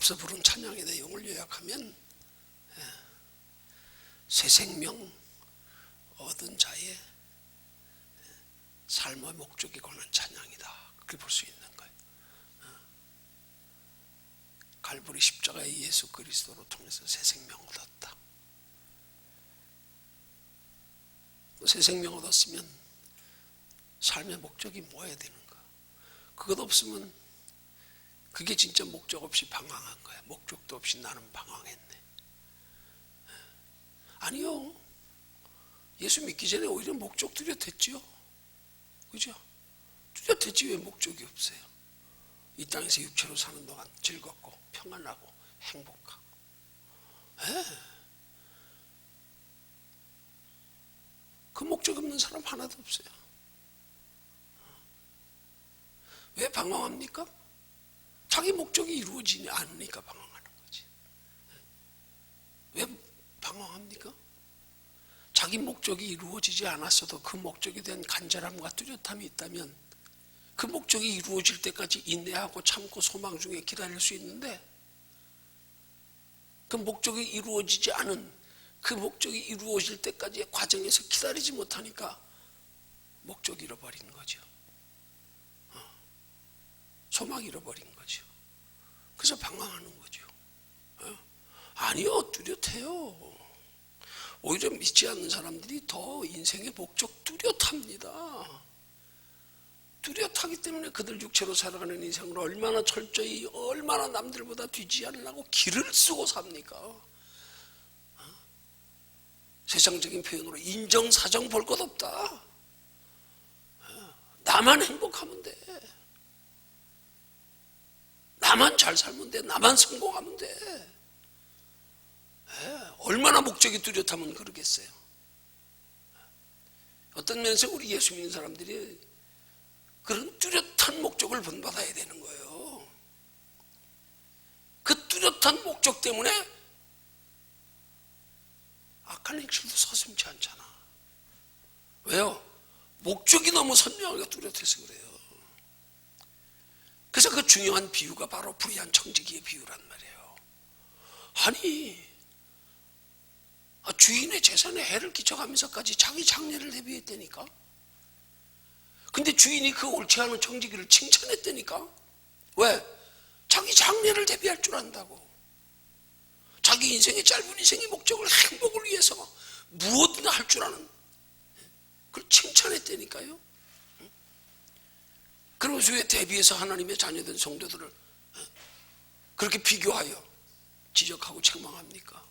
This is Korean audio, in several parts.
앞서 부른 찬양의 내용을 요약하면 새 생명 얻은 자의 삶의 목적에 관한 찬양이다, 그렇게 볼 수 있는 거예요. 갈보리 십자가의 예수 그리스도로 통해서 새 생명 얻었다. 새 생명 얻었으면 삶의 목적이 뭐여야 되는가? 그것 없으면 그게 진짜 목적 없이 방황한 거야. 목적도 없이 나는 방황했네. 아니요, 예수 믿기 전에 오히려 목적 뚜렷했지요. 그죠? 뚜렷했지. 왜 목적이 없어요? 이 땅에서 육체로 사는 동안 즐겁고 평안하고 행복하고. 그 목적 없는 사람 하나도 없어요. 왜 방황합니까? 자기 목적이 이루어지지 않으니까 방황하는 거지. 왜 방황합니까? 자기 목적이 이루어지지 않았어도 그 목적에 대한 간절함과 뚜렷함이 있다면 그 목적이 이루어질 때까지 인내하고 참고 소망 중에 기다릴 수 있는데, 그 목적이 이루어지지 않은, 그 목적이 이루어질 때까지의 과정에서 기다리지 못하니까 목적 잃어버린 거죠. 소망 잃어버린 거죠. 그래서 방황하는 거죠. 아니요, 뚜렷해요. 오히려 믿지 않는 사람들이 더 인생의 목적 뚜렷합니다. 뚜렷하기 때문에 그들 육체로 살아가는 인생을 얼마나 철저히, 얼마나 남들보다 뒤지 않으려고 길을 쓰고 삽니까? 세상적인 표현으로 인정사정 볼 것 없다. 나만 행복하면 돼. 나만 잘 살면 돼. 나만 성공하면 돼. 얼마나 목적이 뚜렷하면 그러겠어요. 어떤 면에서 우리 예수 믿는 사람들이 그런 뚜렷한 목적을 본받아야 되는 거예요. 그 뚜렷한 목적 때문에 악한 행실도 서슴지 않잖아. 왜요? 목적이 너무 선명하게 뚜렷해서 그래요. 그래서 그 중요한 비유가 바로 불의한 청지기의 비유란 말이에요. 아니, 주인의 재산에 해를 끼쳐가면서까지 자기 장래를 대비했다니까. 근데 주인이 그 옳지 않은 청지기를 칭찬했다니까. 왜? 자기 장래를 대비할 줄 안다고. 자기 인생의 짧은 인생의 목적을, 행복을 위해서 무엇이나 할 줄 아는, 그걸 칭찬했다니까요. 그러면서 왜 대비해서 하나님의 자녀된 성도들을 그렇게 비교하여 지적하고 책망합니까?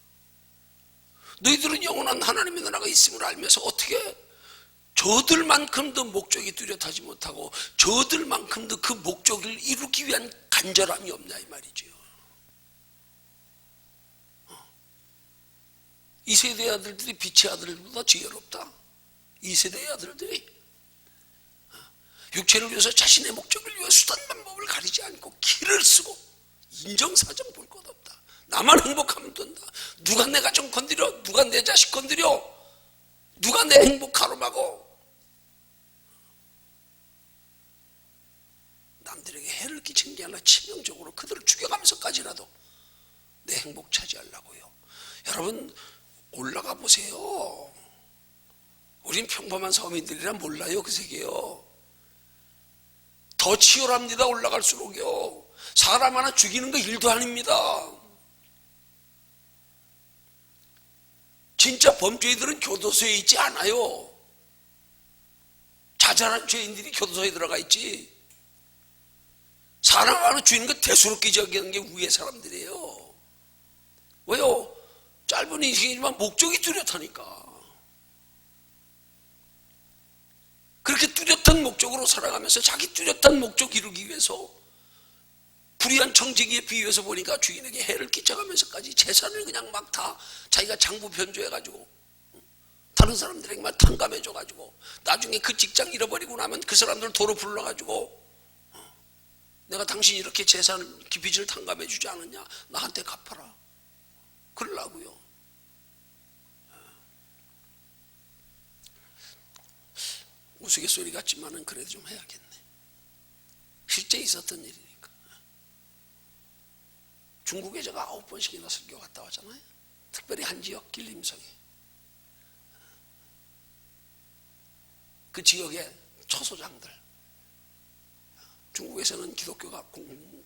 너희들은 영원한 하나님의 나라가 있음을 알면서 어떻게 저들만큼도 목적이 뚜렷하지 못하고 저들만큼도 그 목적을 이루기 위한 간절함이 없냐 이 말이죠. 이 세대의 아들들이 빛의 아들들보다 지혜롭다. 이 세대의 아들들이 육체를 위해서 자신의 목적을 위해 수단 방법을 가리지 않고 길을 쓰고 인정사정 볼 것 없다. 나만 행복하면 된다. 누가 내 가정 건드려, 누가 내 자식 건드려, 누가 내 행복 가로막어. 남들에게 해를 끼친 게 아니라 치명적으로 그들을 죽여가면서까지라도 내 행복 차지하려고요. 여러분 올라가 보세요. 우린 평범한 서민들이라 몰라요. 그 세계요. 더 치열합니다. 올라갈수록요. 사람 하나 죽이는 거 일도 아닙니다. 진짜 범죄인들은 교도소에 있지 않아요. 자잘한 죄인들이 교도소에 들어가 있지. 사람 하나 죽이는 거 대수롭게 저기하는 게 위의 사람들이에요. 왜요? 짧은 인생이지만 목적이 뚜렷하니까. 그렇게 뚜렷한 목적으로 살아가면서 자기 뚜렷한 목적 이루기 위해서 불의한 청지기에 비유해서 보니까 주인에게 해를 끼쳐가면서까지 재산을 그냥 막 다 자기가 장부 변조해가지고 다른 사람들에게만 탕감해줘가지고 나중에 그 직장 잃어버리고 나면 그 사람들 도로 불러가지고 내가 당신 이렇게 재산 빚을 탕감해주지 않았냐? 나한테 갚아라. 그러려고요. 우스갯소리 같지만은 그래도 좀 해야겠네. 실제 있었던 일이니까. 중국에 제가 9번씩이나 설교 갔다 왔잖아요. 특별히 한 지역 길림성에. 그 지역의 처소장들, 중국에서는 기독교가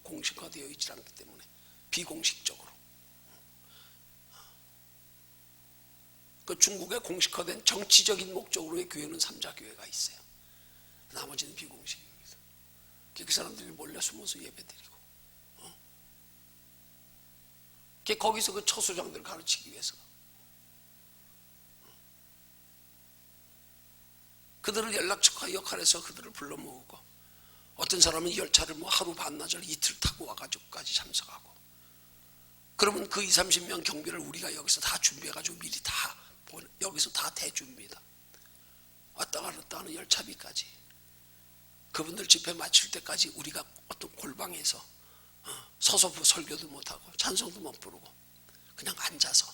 공식화되어 있지 않기 때문에 비공식적으로 그 중국의 공식화된 정치적인 목적으로의 교회는 3자 교회가 있어요. 나머지는 비공식입니다. 그 사람들이 몰래 숨어서 예배드리고 거기서 그 처소장들을 가르치기 위해서 그들을 연락처 역할에서 그들을 불러 모으고, 어떤 사람은 열차를 하루 반나절 이틀 타고 와가지고까지 참석하고, 그러면 그 20, 30명 경비를 우리가 여기서 다 준비해가지고 미리 다 여기서 다 대줍니다. 왔다 갔다 하는 열차비까지. 그분들 집회 마칠 때까지 우리가 어떤 골방에서 서서 설교도 못하고 찬송도 못 부르고 그냥 앉아서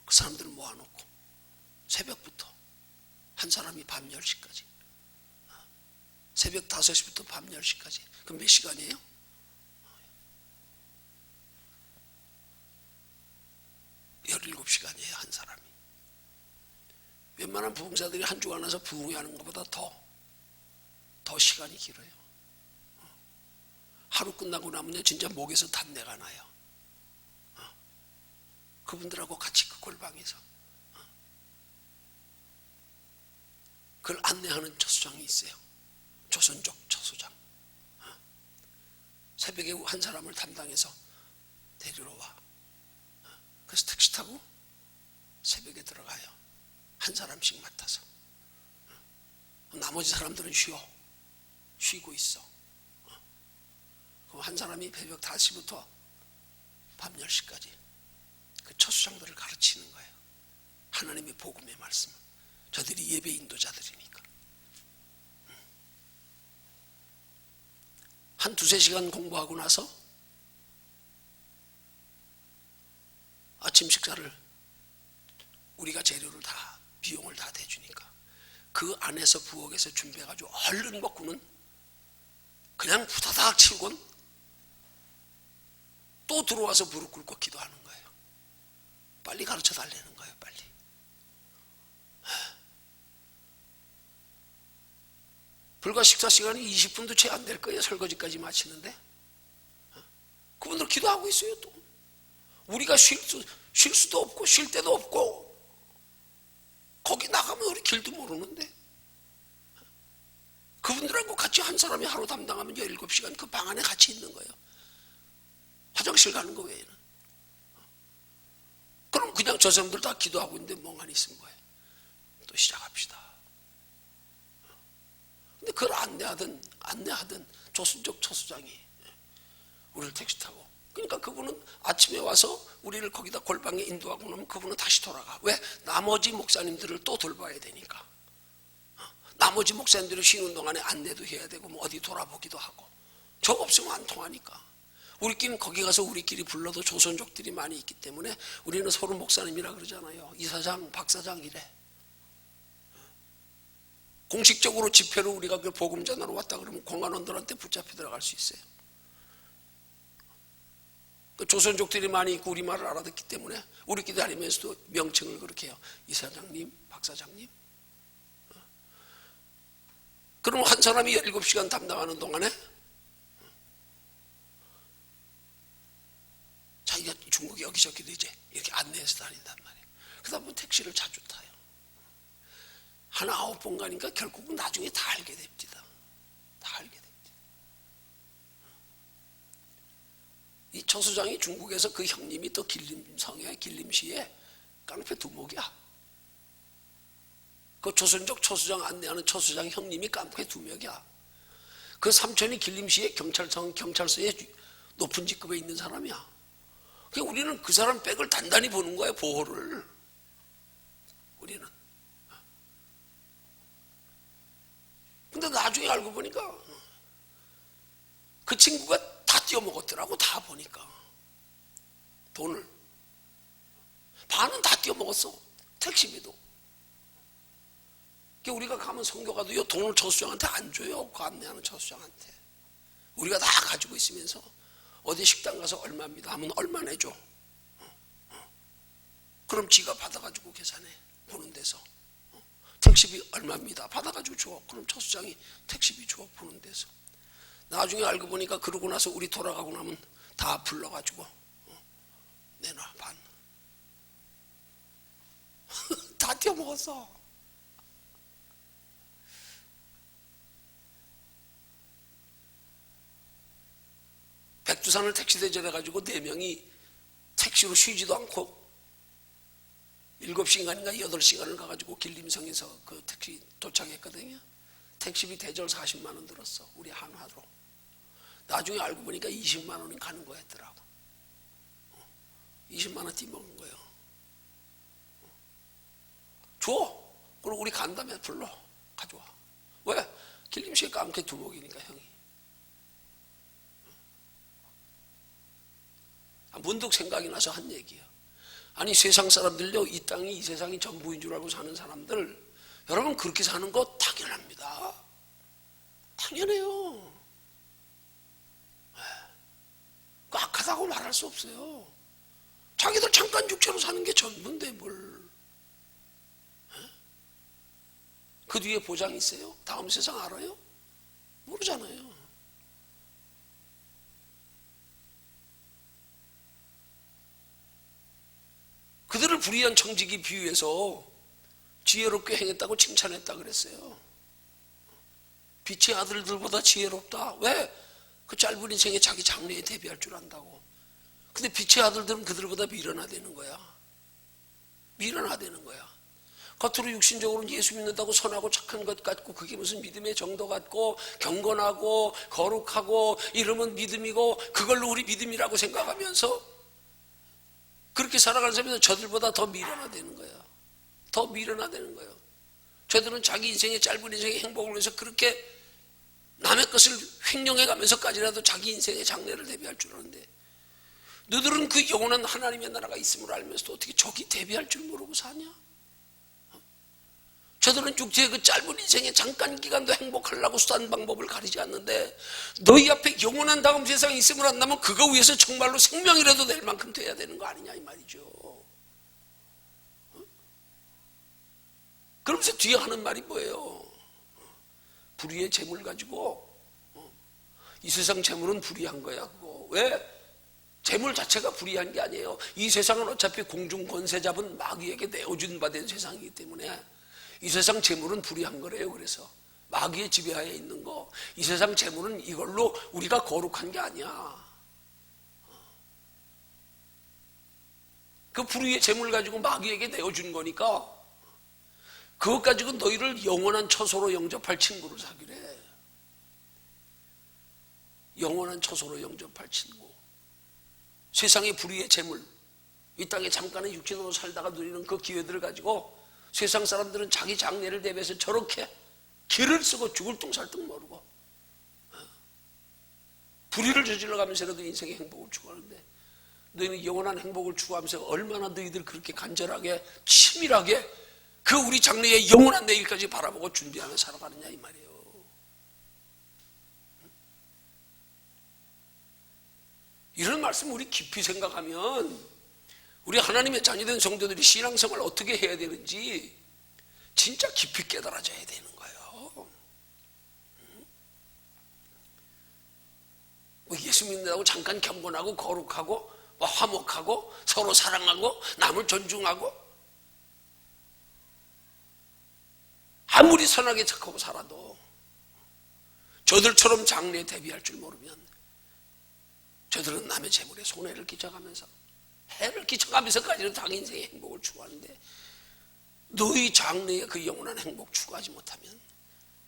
그 사람들을 모아놓고 새벽부터 한 사람이 밤 10시까지, 새벽 5시부터 밤 10시까지. 그럼 몇 시간이에요? 열일곱 시간이에요, 한 사람이. 웬만한 부흥사들이 한 주간 와서 부흥하는 것보다 더 시간이 길어요. 하루 끝나고 나면 진짜 목에서 단내가 나요. 그분들하고 같이 그 골방에서 그걸 안내하는 처소장이 있어요. 조선족 처소장. 새벽에 한 사람을 담당해서 데리러 와. 그래서 택시 타고 새벽에 들어가요. 한 사람씩 맡아서. 나머지 사람들은 쉬고 있어. 그럼 한 사람이 새벽 5시부터 밤 10시까지 그 처수장들을 가르치는 거예요. 하나님의 복음의 말씀을. 저들이 예배 인도자들이니까. 한 2-3시간 공부하고 나서 아침 식사를 우리가 재료를 다, 비용을 다 대주니까 그 안에서 부엌에서 준비해가지고 얼른 먹고는 그냥 부다닥 치우곤 또 들어와서 무릎 꿇고 기도하는 거예요. 빨리 가르쳐 달라는 거예요. 빨리. 불과 식사 시간이 20분도 채 안 될 거예요. 설거지까지 마치는데 그분들 기도하고 있어요. 또 우리가 쉴 수도 없고 쉴 데도 없고 거기 나가면 우리 길도 모르는데 그분들하고 같이 한 사람이 하루 담당하면 17시간 그 방 안에 같이 있는 거예요. 화장실 가는 거 외에는. 그럼 그냥 저 사람들 다 기도하고 있는데 멍하니 있은 거예요. 또 시작합시다. 근데 그걸 안내하던 조선족 처수장이 우리를 택시 타고, 그러니까 그분은 아침에 와서 우리를 거기다 골방에 인도하고 나면 그분은 다시 돌아가. 왜? 나머지 목사님들을 또 돌봐야 되니까. 나머지 목사님들이 쉬는 동안에 안내도 해야 되고 뭐 어디 돌아보기도 하고. 저 없으면 안 통하니까. 우리끼리는 거기 가서 우리끼리 불러도 조선족들이 많이 있기 때문에 우리는 서로 목사님이라 그러잖아요. 이사장, 박사장 이래. 공식적으로 집회로 우리가 그 복음 전하러 왔다 그러면 공안원들한테 붙잡혀 들어갈 수 있어요. 그 조선족들이 많이 있고 우리말을 알아듣기 때문에 우리끼리 다니면서도 명칭을 그렇게 해요. 이사장님, 박사장님. 그럼 한 사람이 17시간 담당하는 동안에 자기가 중국 여기저기도 이제 이렇게 안내해서 다닌단 말이에요. 그러다 보면 택시를 자주 타요. 한 9번 가니까 결국은 나중에 다 알게 됩니다. 다 알게 됩니다. 이 처수장이 중국에서 그 형님이 또 길림성에 길림시에 깡패 두목이야. 그 조선족 처수장 안내하는 처수장 형님이 깡패 2명이야. 그 삼촌이 길림시의 경찰서에 높은 직급에 있는 사람이야. 그러니까 우리는 그 사람 백을 단단히 보는 거야, 보호를. 우리는. 근데 나중에 알고 보니까 그 친구가 다 띄어먹었더라고. 다 보니까 돈을 반은 다 띄어먹었어. 택시비도. 그러니까 우리가 가면 선교가도 이 돈을 처수장한테 안 줘요. 그 안내하는 처수장한테. 우리가 다 가지고 있으면서 어디 식당 가서 얼마입니다 하면 얼마 내줘? 그럼 지가 받아가지고 계산해. 보는 데서. 택시비 얼마입니다 받아가지고 줘. 그럼 차 수장이 택시비 줘. 보는 데서. 나중에 알고 보니까 그러고 나서 우리 돌아가고 나면 다 불러가지고 내놔 반. 다 떼어먹었어. 백두산을 택시 대절해가지고 4명이 택시로 쉬지도 않고 7시간인가 8시간을 가가지고 길림성에서 그 택시 도착했거든요. 택시비 대절 40만 원 들었어. 우리 한화로. 나중에 알고 보니까 20만 원이 가는 거였더라고. 20만 원 띠먹은 거예요. 줘. 그리고 우리 간 다음에 불러. 가져와. 왜? 길림시에 까맣게 두목이니까 형이. 문득 생각이 나서 한 얘기야. 아니 세상 사람들요, 이 땅이 이 세상이 전부인 줄 알고 사는 사람들, 여러분 그렇게 사는 거 당연합니다. 당연해요. 악하다고 말할 수 없어요. 자기들 잠깐 육체로 사는 게 전부인데 뭘. 그 뒤에 보장이 있어요? 다음 세상 알아요? 모르잖아요. 그들을 불의한 청지기 비유해서 지혜롭게 행했다고 칭찬했다 그랬어요. 빛의 아들들보다 지혜롭다. 왜? 그 짧은 인생에 자기 장래에 대비할 줄 안다고. 근데 빛의 아들들은 그들보다 미련하다는 거야. 미련하다는 거야. 겉으로 육신적으로는 예수 믿는다고 선하고 착한 것 같고, 그게 무슨 믿음의 정도 같고 경건하고 거룩하고 이러면 믿음이고, 그걸로 우리 믿음이라고 생각하면서 그렇게 살아가는 사람은 저들보다 더 미련하다는 거야. 더 미련하다는 거예요. 저들은 자기 인생의 짧은 인생의 행복을 위해서 그렇게 남의 것을 횡령해가면서까지라도 자기 인생의 장래를 대비할 줄 아는데, 너들은 그 영원한 하나님의 나라가 있음을 알면서도 어떻게 저기 대비할 줄 모르고 사냐? 저들은 육체의 그 짧은 인생에 잠깐 기간도 행복하려고 수단 방법을 가리지 않는데, 너희 앞에 영원한 다음 세상이 있음을 안다면 그거 위해서 정말로 생명이라도 낼 만큼 돼야 되는 거 아니냐 이 말이죠. 그러면서 뒤에 하는 말이 뭐예요? 불의의 재물 가지고, 이 세상 재물은 불의한 거야. 그거 왜? 재물 자체가 불의한 게 아니에요. 이 세상은 어차피 공중 권세 잡은 마귀에게 내어준 바 된 세상이기 때문에 이 세상 재물은 불의한 거래요. 그래서 마귀의 지배하에 있는 거, 이 세상 재물은 이걸로 우리가 거룩한 게 아니야. 그 불의의 재물 가지고 마귀에게 내어준 거니까 그것 가지고 너희를 영원한 처소로 영접할 친구를 사귀래. 영원한 처소로 영접할 친구. 세상의 불의의 재물, 이 땅에 잠깐의 육신으로 살다가 누리는 그 기회들을 가지고 세상 사람들은 자기 장래를 대비해서 저렇게 길을 쓰고 죽을 뚱살뚱 모르고 불의를 저질러가면서라도 인생의 행복을 추구하는데, 너희는 영원한 행복을 추구하면서 얼마나 너희들 그렇게 간절하게 치밀하게 그 우리 장래의 영원한 내일까지 바라보고 준비하며 살아가느냐 이 말이에요. 이런 말씀 우리 깊이 생각하면 우리 하나님의 자녀된 성도들이 신앙생활을 어떻게 해야 되는지 진짜 깊이 깨달아져야 되는 거예요. 예수 믿는다고 잠깐 경건하고 거룩하고 화목하고 서로 사랑하고 남을 존중하고 아무리 선하게 착하고 살아도 저들처럼 장래에 대비할 줄 모르면 저들은 남의 재물에 손해를 끼쳐가면서 해를 끼쳐가면서까지는 자기 인생의 행복을 추구하는데, 너희 장래의 그 영원한 행복 추구하지 못하면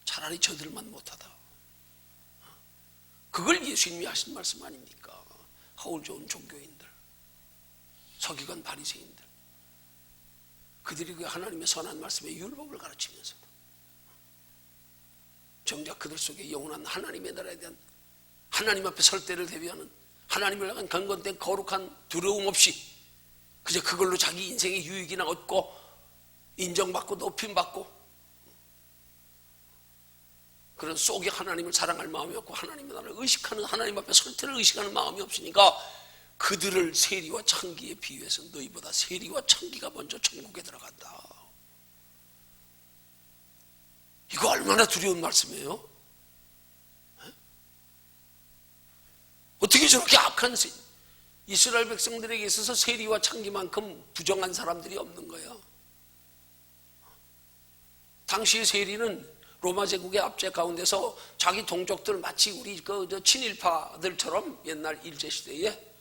차라리 저들만 못하다. 그걸 예수님이 하신 말씀 아닙니까? 허울 좋은 종교인들, 서기관 바리새인들, 그들이 그 하나님의 선한 말씀의 율법을 가르치면서도 정작 그들 속에 영원한 하나님의 나라에 대한 하나님 앞에 설 때를 대비하는 하나님을 향한 경건된 거룩한 두려움 없이 그저 그걸로 자기 인생의 유익이나 얻고 인정받고 높임받고 그런 속에 하나님을 사랑할 마음이 없고 하나님의 나라를 의식하는, 하나님 앞에 설 때를 의식하는 마음이 없으니까 그들을 세리와 창기에 비유해서 너희보다 세리와 창기가 먼저 천국에 들어간다. 이거 얼마나 두려운 말씀이에요? 어떻게 저렇게 악한 이스라엘 백성들에게 있어서 세리와 창기만큼 부정한 사람들이 없는 거예요. 당시의 세리는 로마 제국의 압제 가운데서 자기 동족들 마치 우리 친일파들처럼 옛날 일제시대에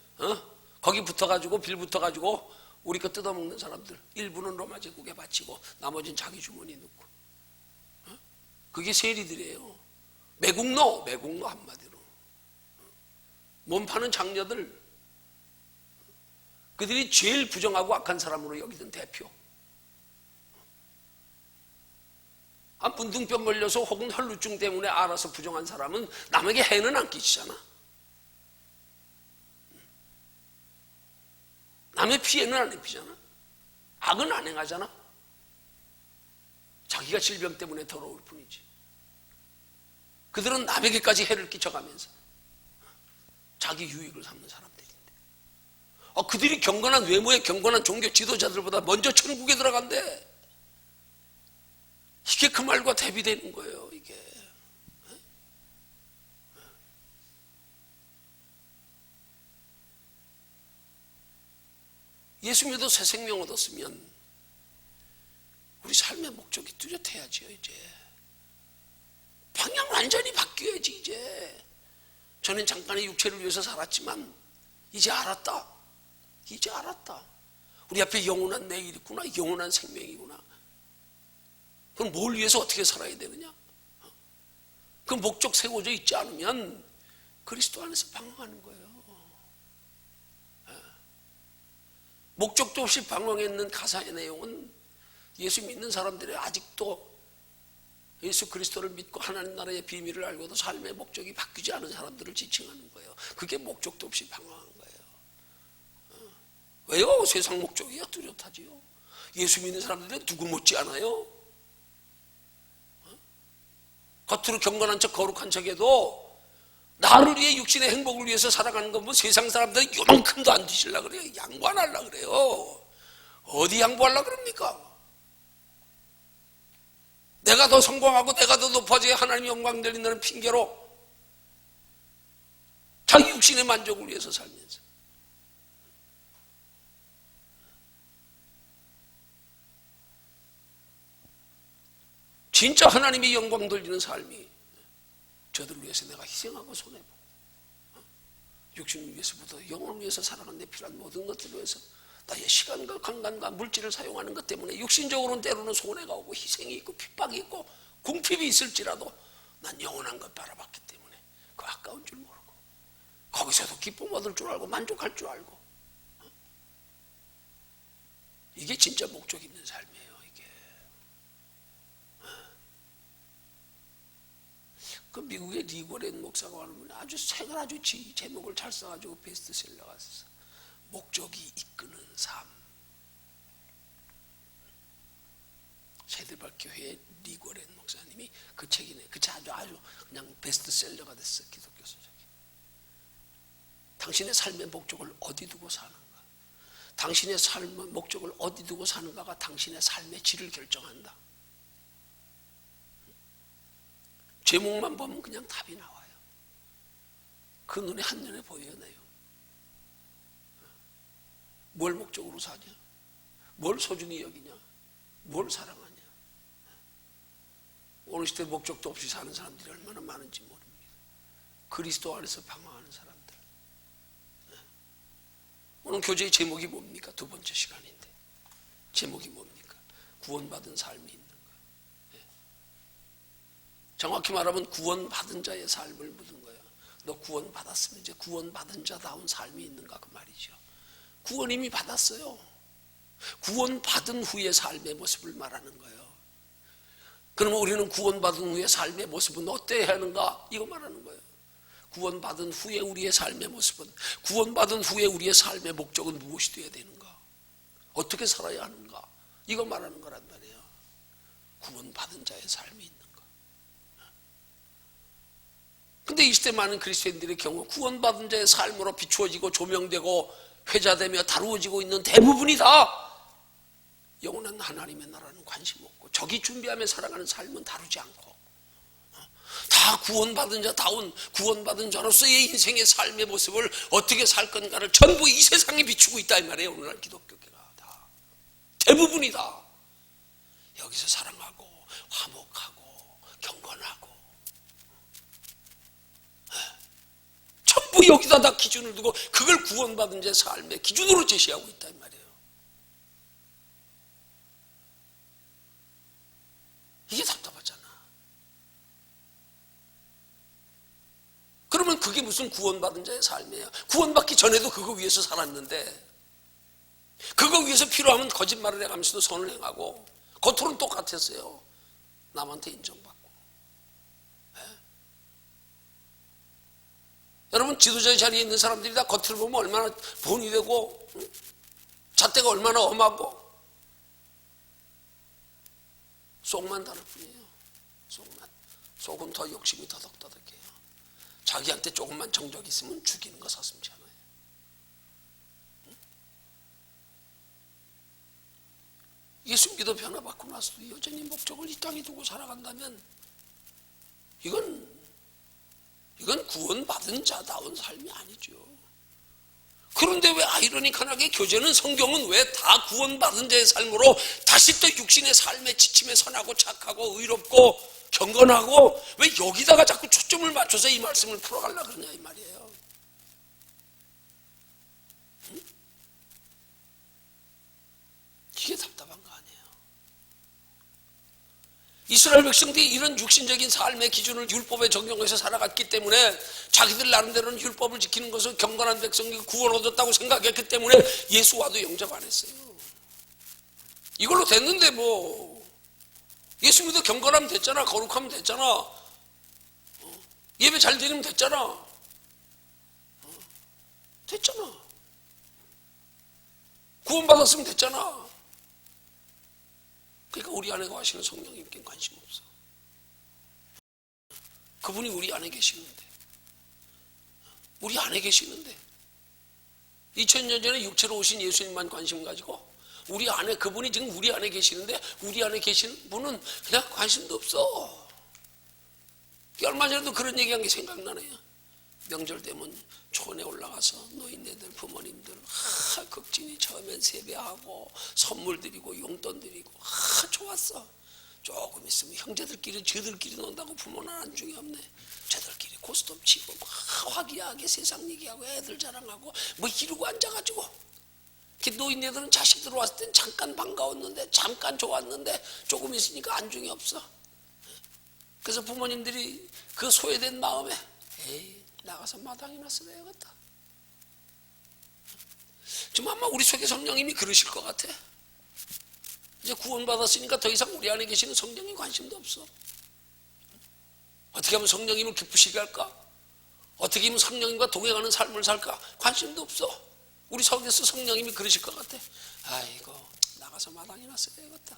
거기 붙어가지고 빌 붙어가지고 우리 거 뜯어먹는 사람들 일부는 로마 제국에 바치고 나머지는 자기 주머니에 넣고 그게 세리들이에요. 매국노 한마디로 몸 파는 장녀들, 그들이 제일 부정하고 악한 사람으로 여기던 대표. 문둥병 걸려서 혹은 혈루증 때문에 알아서 부정한 사람은 남에게 해는 안 끼치잖아. 남의 피해는 안 입히잖아. 악은 안 행하잖아. 자기가 질병 때문에 더러울 뿐이지. 그들은 남에게까지 해를 끼쳐가면서 자기 유익을 삼는 사람들인데 그들이 경건한 외모의 경건한 종교 지도자들보다 먼저 천국에 들어간대. 이게 그 말과 대비되는 거예요. 이게 예수 믿어 새 생명 얻었으면 우리 삶의 목적이 뚜렷해야지요. 이제 방향 완전히 바뀌어야지. 이제 저는 잠깐의 육체를 위해서 살았지만 이제 알았다. 우리 앞에 영원한 내일이 있구나. 영원한 생명이구나. 그럼 뭘 위해서 어떻게 살아야 되느냐? 그 목적 세워져 있지 않으면 그리스도 안에서 방황하는 거예요. 목적도 없이 방황했는 가사의 내용은 예수 믿는 사람들이 아직도 예수 그리스도를 믿고 하나님 나라의 비밀을 알고도 삶의 목적이 바뀌지 않은 사람들을 지칭하는 거예요. 그게 목적도 없이 방황한 거예요. 왜요? 세상 목적이야 뚜렷하지요. 예수 믿는 사람들은 누구 못지 않아요. 겉으로 경건한 척 거룩한 척해도 나를 위해 육신의 행복을 위해서 살아가는 건 뭐 세상 사람들은 요만큼도 안 드시려고 그래요. 양보 안 하려고 그래요. 어디 양보하려고 그럽니까? 내가 더 성공하고 내가 더 높아져야 하나님 영광 드린다는 핑계로 자기 육신의 만족을 위해서 살면서 진짜 하나님의 영광 돌리는 삶이 저들을 위해서 내가 희생하고 손해보고 육신을 위해서부터 영혼을 위해서 살아가는 데 필요한 모든 것들을 위해서 나의 시간과 강간과 물질을 사용하는 것 때문에 육신적으로는 때로는 손해가 오고 희생이 있고 핍박이 있고 궁핍이 있을지라도 난 영원한 것 바라봤기 때문에 그 아까운 줄 모르고 거기서도 기쁨 얻을 줄 알고 만족할 줄 알고 이게 진짜 목적 있는 삶이에요. 이게 그 미국의 리고렌 목사가 하는 분이 아주 책을 아주 제목을 잘 써가지고 베스트셀러가 있었어. 목적이 이끄는 삶. 새들밭 교회의 리고렌 목사님이 그 책이네. 그 책 아주 그냥 베스트셀러가 됐어. 기독교 서적이. 당신의 삶의 목적을 어디 두고 사는가? 당신의 삶의 목적을 어디 두고 사는가가 당신의 삶의 질을 결정한다. 제목만 보면 그냥 답이 나와요. 그 눈에 한눈에 보여내요. 뭘 목적으로 사냐? 뭘 소중히 여기냐? 뭘 사랑하냐? 오늘 시대 목적도 없이 사는 사람들이 얼마나 많은지 모릅니다. 그리스도 안에서 방황하는 사람들. 오늘 교제의 제목이 뭡니까? 두 번째 시간인데 제목이 뭡니까? 구원받은 삶이 있는 거예요. 정확히 말하면 구원받은 자의 삶을 묻은 거예요. 너 구원받았으면 이제 구원받은 자다운 삶이 있는가 그 말이죠. 구원 이미 받았어요. 구원받은 후의 삶의 모습을 말하는 거예요. 그러면 우리는 구원받은 후의 삶의 모습은 어때야 하는가? 이거 말하는 거예요. 구원받은 후에 우리의 삶의 모습은, 구원받은 후에 우리의 삶의 목적은 무엇이 되어야 되는가? 어떻게 살아야 하는가? 이거 말하는 거란 말이에요. 구원받은 자의 삶이 있는 거. 근데 이 시대 많은 그리스도인들의 경우 구원받은 자의 삶으로 비추어지고 조명되고 회자되며 다루어지고 있는 대부분이 다 영원한 하나님의 나라는 관심 없고 저기 준비하며 살아가는 삶은 다루지 않고 다 구원받은 자다운 구원받은 자로서의 인생의 삶의 모습을 어떻게 살 건가를 전부 이 세상에 비추고 있다 이 말이에요. 오늘날 기독교계가 다 대부분이 다 여기서 사랑하고 화목하고 경건하고 전부 여기다 다 기준을 두고 그걸 구원받은 자의 삶의 기준으로 제시하고 있다 이 말이에요. 이게 답답하잖아. 그러면 그게 무슨 구원받은 자의 삶이에요? 구원받기 전에도 그거 위해서 살았는데 그거 위해서 필요하면 거짓말을 해가면서도 선을 행하고 겉으로는 똑같았어요. 남한테 인정받고. 네? 여러분 지도자의 자리에 있는 사람들이 다 겉을 보면 얼마나 본이 되고 잣대가 얼마나 엄하고 속만 다를 뿐이에요. 속은 더 욕심이 더덕더덕해요. 자기한테 조금만 정적 있으면 죽이는 거 서슴지 않아요. 예수 믿어 변화받고 나서도 여전히 목적을 이 땅에 두고 살아간다면 이건 구원받은 자다운 삶이 아니죠. 그런데 왜 아이러니컬하게 교제는 성경은 왜 다 구원받은 자의 삶으로 다시 또 육신의 삶에 지침에 선하고 착하고 의롭고 경건하고 왜 여기다가 자꾸 초점을 맞춰서 이 말씀을 풀어가려고 그러냐 이 말이에요. 이게 답답한 거 아니에요. 이스라엘 백성들이 이런 육신적인 삶의 기준을 율법에 적용해서 살아갔기 때문에 자기들 나름대로는 율법을 지키는 것을 경건한 백성이 구원 얻었다고 생각했기 때문에 예수와도 영접 안 했어요. 이걸로 됐는데 뭐 예수 믿어 경건하면 됐잖아. 거룩하면 됐잖아. 예배 잘 드리면 됐잖아. 됐잖아. 구원받았으면 됐잖아. 그러니까 우리 안에 거하시는 성령님께 관심 없어. 그분이 우리 안에 계시는데 2000년 전에 육체로 오신 예수님만 관심 가지고 우리 안에 그분이 지금 우리 안에 계시는데 우리 안에 계시는 분은 그냥 관심도 없어. 얼마 전에도 그런 얘기한 게 생각나네요. 명절 되면 촌에 올라가서 노인네들 부모님들 극진히 처음엔 세배하고 선물 드리고 용돈 드리고 좋았어. 조금 있으면 형제들끼리 저들끼리 논다고 부모는 안중이 없네. 저들끼리 고스톱 치고 화기애애하게 세상 얘기하고 애들 자랑하고 뭐 이러고 앉아가지고 노인네들은 자식들 왔을 땐 잠깐 반가웠는데 잠깐 좋았는데 조금 있으니까 안중이 없어. 그래서 부모님들이 그 소외된 마음에 에이 나가서 마당이나 쓰러야겠다. 지금 아마 우리 속에 성령님이 그러실 것 같아. 이제 구원받았으니까 더 이상 우리 안에 계시는 성령님 관심도 없어. 어떻게 하면 성령님을 기쁘시게 할까? 어떻게 하면 성령님과 동행하는 삶을 살까? 관심도 없어. 우리 속에서 성령님이 그러실 것 같아. 아이고 나가서 마당이나 써야겠다.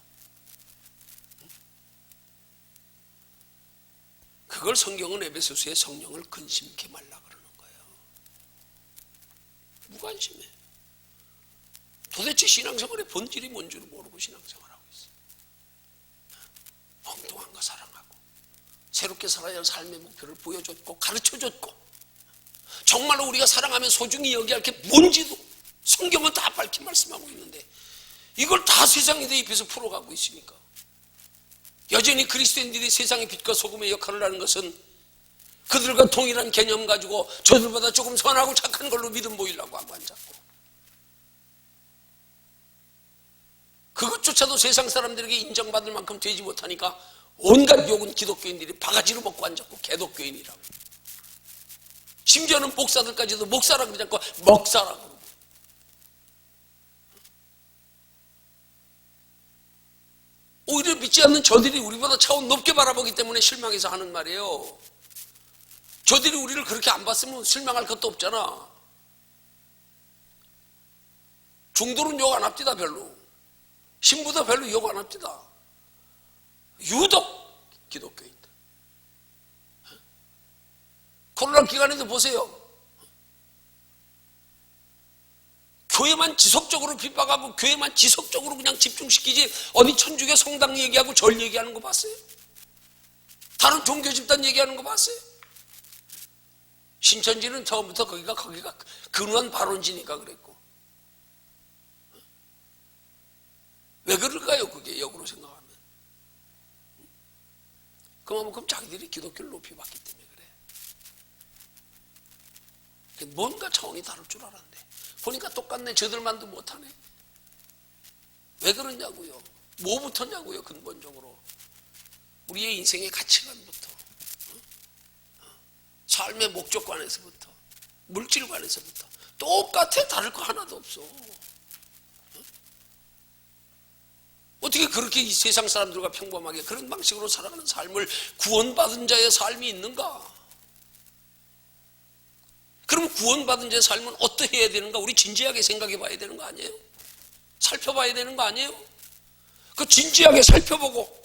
그걸 성경은 에베소서에 성령을 근심케 말라 그러는 거예요. 무관심해. 도대체 신앙생활의 본질이 뭔지를 모르고 신앙생활하고 있어. 엉뚱한 거 사랑하고 새롭게 살아야 할 삶의 목표를 보여줬고 가르쳐줬고 정말로 우리가 사랑하면 소중히 여기야 할 게 뭔지도 성경은 다 밝히 말씀하고 있는데 이걸 다 세상에 대입해서 풀어가고 있으니까 여전히 그리스도인들이 세상의 빛과 소금의 역할을 하는 것은 그들과 동일한 개념 가지고 저들보다 조금 선하고 착한 걸로 믿음 보이려고 하고 앉았고 그것조차도 세상 사람들에게 인정받을 만큼 되지 못하니까 온갖 욕은 기독교인들이 바가지로 먹고 앉았고 개독교인이라고 심지어는 목사들까지도 목사라고 그러지 않고 먹사라고 오히려 믿지 않는 저들이 우리보다 차원 높게 바라보기 때문에 실망해서 하는 말이에요. 저들이 우리를 그렇게 안 봤으면 실망할 것도 없잖아. 중도는 욕 안 합디다 별로. 신부도 별로 욕 안 합디다. 유독 기독교인들. 코로나 기간에도 보세요. 교회만 지속적으로 핍박하고 교회만 지속적으로 그냥 집중시키지 어디 천주교 성당 얘기하고 절 얘기하는 거 봤어요? 다른 종교 집단 얘기하는 거 봤어요? 신천지는 처음부터 거기가 근원 발원지니까 그랬고. 왜 그럴까요? 그게 역으로 생각하면. 그만큼 자기들이 기독교를 높이 봤기 때문에 그래. 뭔가 차원이 다를 줄 알았는데 보니까 똑같네. 저들만도 못하네. 왜 그러냐고요. 뭐부터냐고요. 근본적으로 우리의 인생의 가치관부터, 삶의 목적관에서부터, 물질관에서부터 똑같아. 다를 거 하나도 없어. 어떻게 그렇게 이 세상 사람들과 평범하게 그런 방식으로 살아가는 삶을, 구원받은 자의 삶이 있는가? 그럼 구원받은 자의 삶은 어떻게 해야 되는가? 우리 진지하게 생각해 봐야 되는 거 아니에요? 살펴봐야 되는 거 아니에요? 그 진지하게 살펴보고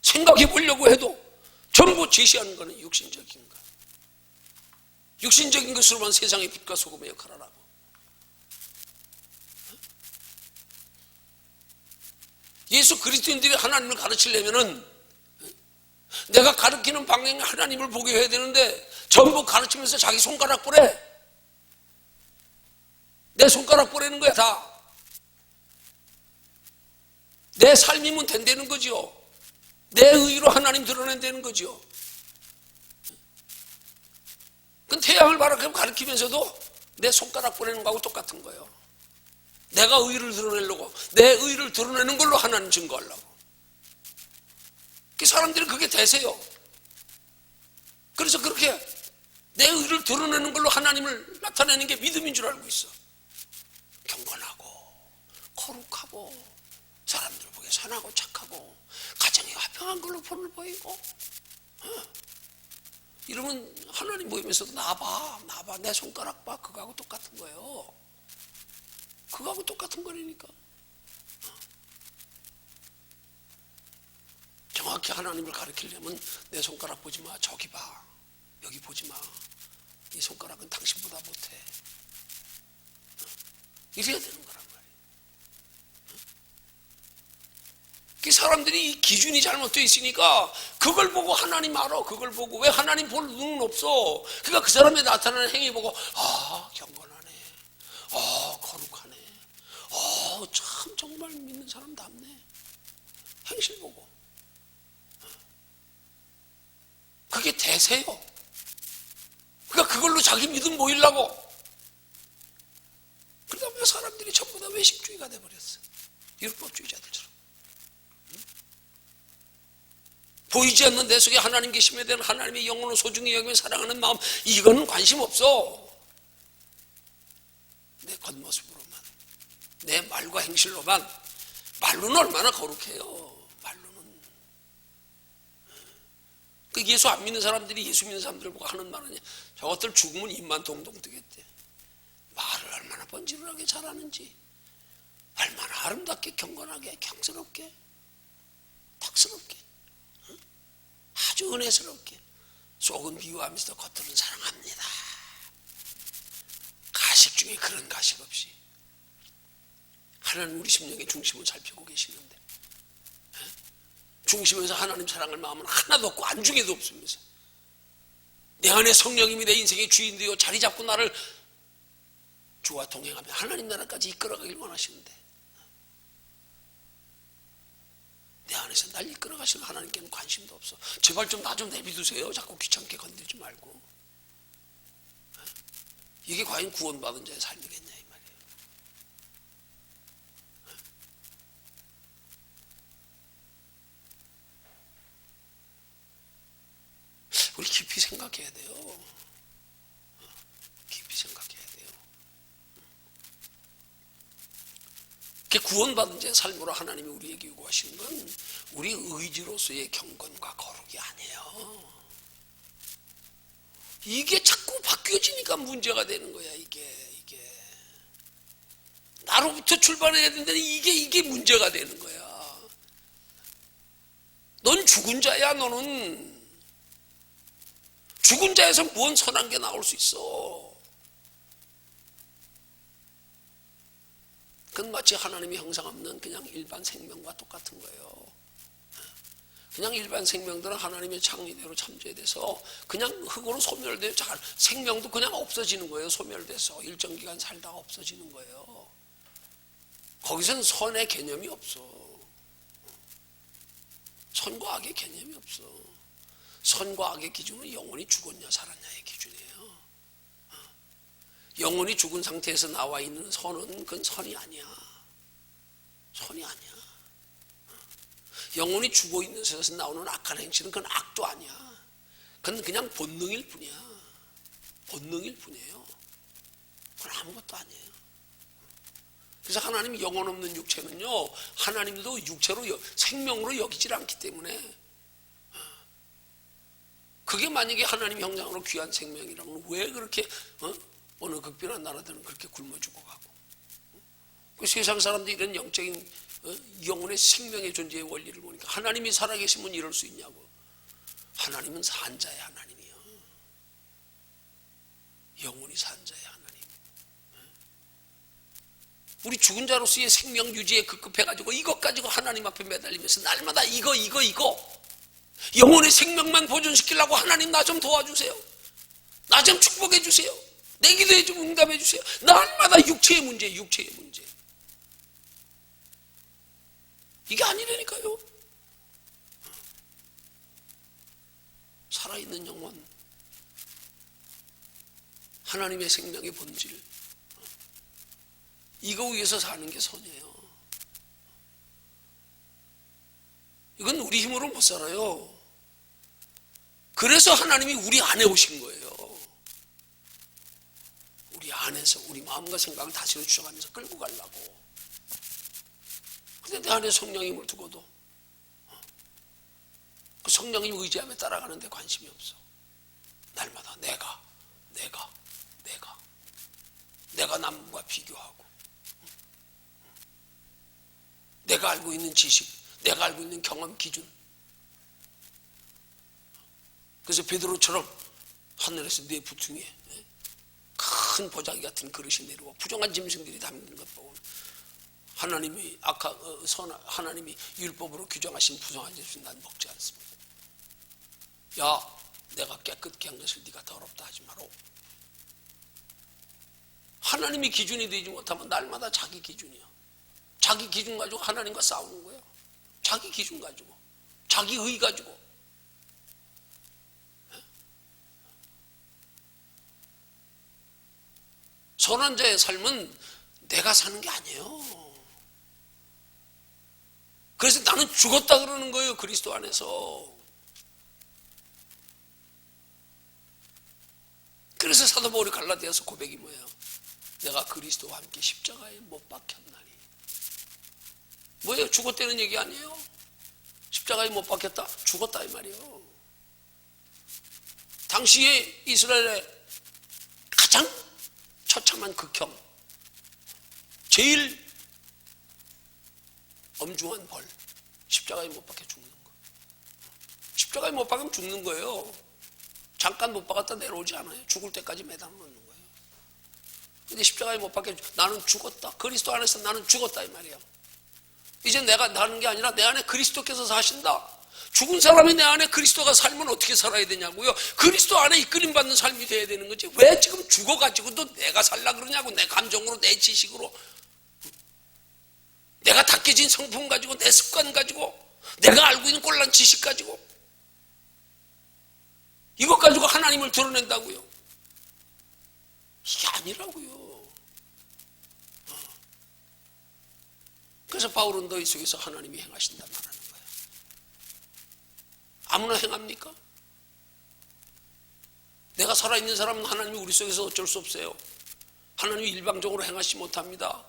생각해 보려고 해도 전부 제시하는 거는 육신적인 것. 육신적인 것으로만 세상의 빛과 소금의 역할을 하고. 예수 그리스도인들이 하나님을 가르치려면은 내가 가르치는 방향에 하나님을 보게 해야 되는데 전부 가르치면서 자기 손가락 보래. 내 손가락 보래는 거야 다. 내 삶이면 된다는 거죠. 내 의로 하나님 드러낸다는 거죠. 그건 태양을 가르치면서도 내 손가락 보내는 거하고 똑같은 거예요. 내가 의를 드러내려고, 내 의를 드러내는 걸로 하나님 증거하려고. 그 사람들이 그게 대세요. 그래서 그렇게 내 의를 드러내는 걸로 하나님을 나타내는 게 믿음인 줄 알고 있어. 경건하고 거룩하고 사람들 보기에 선하고 착하고 가정이 화평한 걸로 본을 보이고, 이러면 하나님 보이면서도 나봐 내 손가락 봐. 그거하고 똑같은 거예요. 그거하고 똑같은 거라니까. 정확히 하나님을 가르치려면 내 손가락 보지 마. 저기 봐. 여기 보지 마. 이 손가락은 당신보다 못해. 이래야 되는 거란 말이에요. 그 사람들이 이 기준이 잘못되어 있으니까 그걸 보고 하나님 알아. 그걸 보고. 왜 하나님 볼 눈은 없어. 그러니까 그 사람의 나타나는 행위 보고 경건하네. 거룩하네. 참 정말 믿는 사람답네. 행실 보고. 그게 대세요. 그러니까 그걸로 자기 믿음 보이려고. 그러다 보면 사람들이 전부 다 외식주의가 돼버렸어. 율법주의자들처럼. 보이지 않는 내 속에 하나님 계심에 대한 하나님의 영혼을 소중히 여기며 사랑하는 마음, 이거는 관심 없어. 내 겉모습으로만, 내 말과 행실로만. 말로는 얼마나 거룩해요. 말로는. 그 예수 안 믿는 사람들이 예수 믿는 사람들을 보고 하는 말은 저것들 죽으면 입만 동동 뜨겠대. 말을 얼마나 번지르르하게 잘하는지, 얼마나 아름답게 경건하게 경스럽게 탁스럽게 아주 은혜스럽게 속은 미워하면서 겉으로는 사랑합니다. 가식 중에 그런 가식 없이 하나님 우리 심령의 중심을 살피고 계시는데, 중심에서 하나님 사랑할 마음은 하나도 없고 안중에도 없으면서 내 안에 성령님이 내 인생의 주인 되어 자리 잡고 나를 주와 동행하며 하나님 나라까지 이끌어가길 원하시는데, 내 안에서 날 이끌어가시는 하나님께는 관심도 없어. 제발 좀 나 좀 내비두세요. 자꾸 귀찮게 건들지 말고. 이게 과연 구원받은 자의 삶이겠냐 이 말이에요. 우리 깊이 생각해야 돼요. 깊이 생각해야 돼요. 구원받은 자의 삶으로 하나님이 우리에게 요구하시는 건 우리 의지로서의 경건과 거룩이 아니에요. 이게 자꾸 바뀌어지니까 문제가 되는 거야. 이게 나로부터 출발해야 되는데 이게 문제가 되는 거야. 넌 죽은 자야. 너는 죽은 자에서 뭔 선한 게 나올 수 있어? 그건 마치 하나님의 형상 없는 그냥 일반 생명과 똑같은 거예요. 그냥 일반 생명들은 하나님의 창리대로 참조돼서 그냥 흙으로 소멸돼서 생명도 그냥 없어지는 거예요. 소멸돼서 일정 기간 살다가 없어지는 거예요. 거기선 선의 개념이 없어. 선과 악의 개념이 없어. 선과 악의 기준은 영혼이 죽었냐 살았냐의 기준이에요. 영혼이 죽은 상태에서 나와 있는 선은 그건 선이 아니야. 선이 아니야. 영혼이 죽어 있는 곳에서 나오는 악한 행실은 그건 악도 아니야. 그건 그냥 본능일 뿐이야. 본능일 뿐이에요. 그건 아무것도 아니에요. 그래서 하나님이 영혼 없는 육체는요, 하나님도 육체로 생명으로 여기질 않기 때문에, 그게 만약에 하나님 형상으로 귀한 생명이라면 왜 그렇게 어느 극빈한 나라들은 그렇게 굶어 죽어가고, 그 세상 사람들이 이런 영적인 영혼의 생명의 존재의 원리를 보니까 하나님이 살아계시면 이럴 수 있냐고. 하나님은 산자의 하나님이요. 영혼이 산자의 하나님. 우리 죽은 자로서의 생명 유지에 급급해가지고 이것 가지고 하나님 앞에 매달리면서 날마다 이거 영혼의 생명만 보존시키려고 하나님 나 좀 도와주세요. 나 좀 축복해 주세요. 내 기도에 좀 응답해 주세요. 날마다 육체의 문제. 이게 아니라니까요. 살아있는 영혼, 하나님의 생명의 본질, 이거 위해서 사는 게 선이에요. 이건 우리 힘으로 못 살아요. 그래서 하나님이 우리 안에 오신 거예요. 우리 안에서 우리 마음과 생각을 다스려 주셔가면서 끌고 가려고. 근데 내 안에 성령님을 두고도 그 성령님 의지함에 따라가는데 관심이 없어. 날마다 내가 남과 비교하고, 내가 알고 있는 지식, 내가 알고 있는 경험 기준. 그래서 베드로처럼 하늘에서 내 부퉁이에 큰 보자기 같은 그릇이 내려와 부정한 짐승들이 담긴 것 보고, 하나님이 하나님이 율법으로 규정하신 부정한 짐승 난 먹지 않습니다. 야, 내가 깨끗게 한 것을 네가 더럽다 하지 마라. 하나님이 기준이 되지 못하면 날마다 자기 기준이야. 자기 기준 가지고 하나님과 싸우는 거예요. 자기 기준 가지고, 자기 의 가지고. 선한 자의 삶은 내가 사는 게 아니에요. 그래서 나는 죽었다 그러는 거예요. 그리스도 안에서. 그래서 사도 바울이 갈라디아서 고백이 뭐예요? 내가 그리스도와 함께 십자가에 못 박혔나니. 뭐예요? 죽었다는 얘기 아니에요? 십자가에 못 박혔다? 죽었다 이 말이에요. 당시에 이스라엘의 가장 처참한 극형, 제일 엄중한 벌, 십자가에 못 박혀 죽는 거. 십자가에 못 박으면 죽는 거예요. 잠깐 못 박았다 내려오지 않아요. 죽을 때까지 매달아 놓는 거예요. 근데 십자가에 못 박혀 나는 죽었다. 그리스도 안에서 나는 죽었다 이 말이에요. 이제 내가 나는 게 아니라 내 안에 그리스도께서 사신다. 죽은 사람이 내 안에 그리스도가 살면 어떻게 살아야 되냐고요. 그리스도 안에 이끌림 받는 삶이 돼야 되는 거지. 왜 지금 죽어가지고도 내가 살라 그러냐고. 내 감정으로, 내 지식으로, 내가 닦여진 성품 가지고, 내 습관 가지고, 내가 알고 있는 꼴난 지식 가지고, 이것 가지고 하나님을 드러낸다고요. 이게 아니라고요. 그래서 바울은 너희 속에서 하나님이 행하신다 말하는 거예요. 아무나 행합니까? 내가 살아있는 사람은 하나님이 우리 속에서 어쩔 수 없어요. 하나님이 일방적으로 행하시지 못합니다.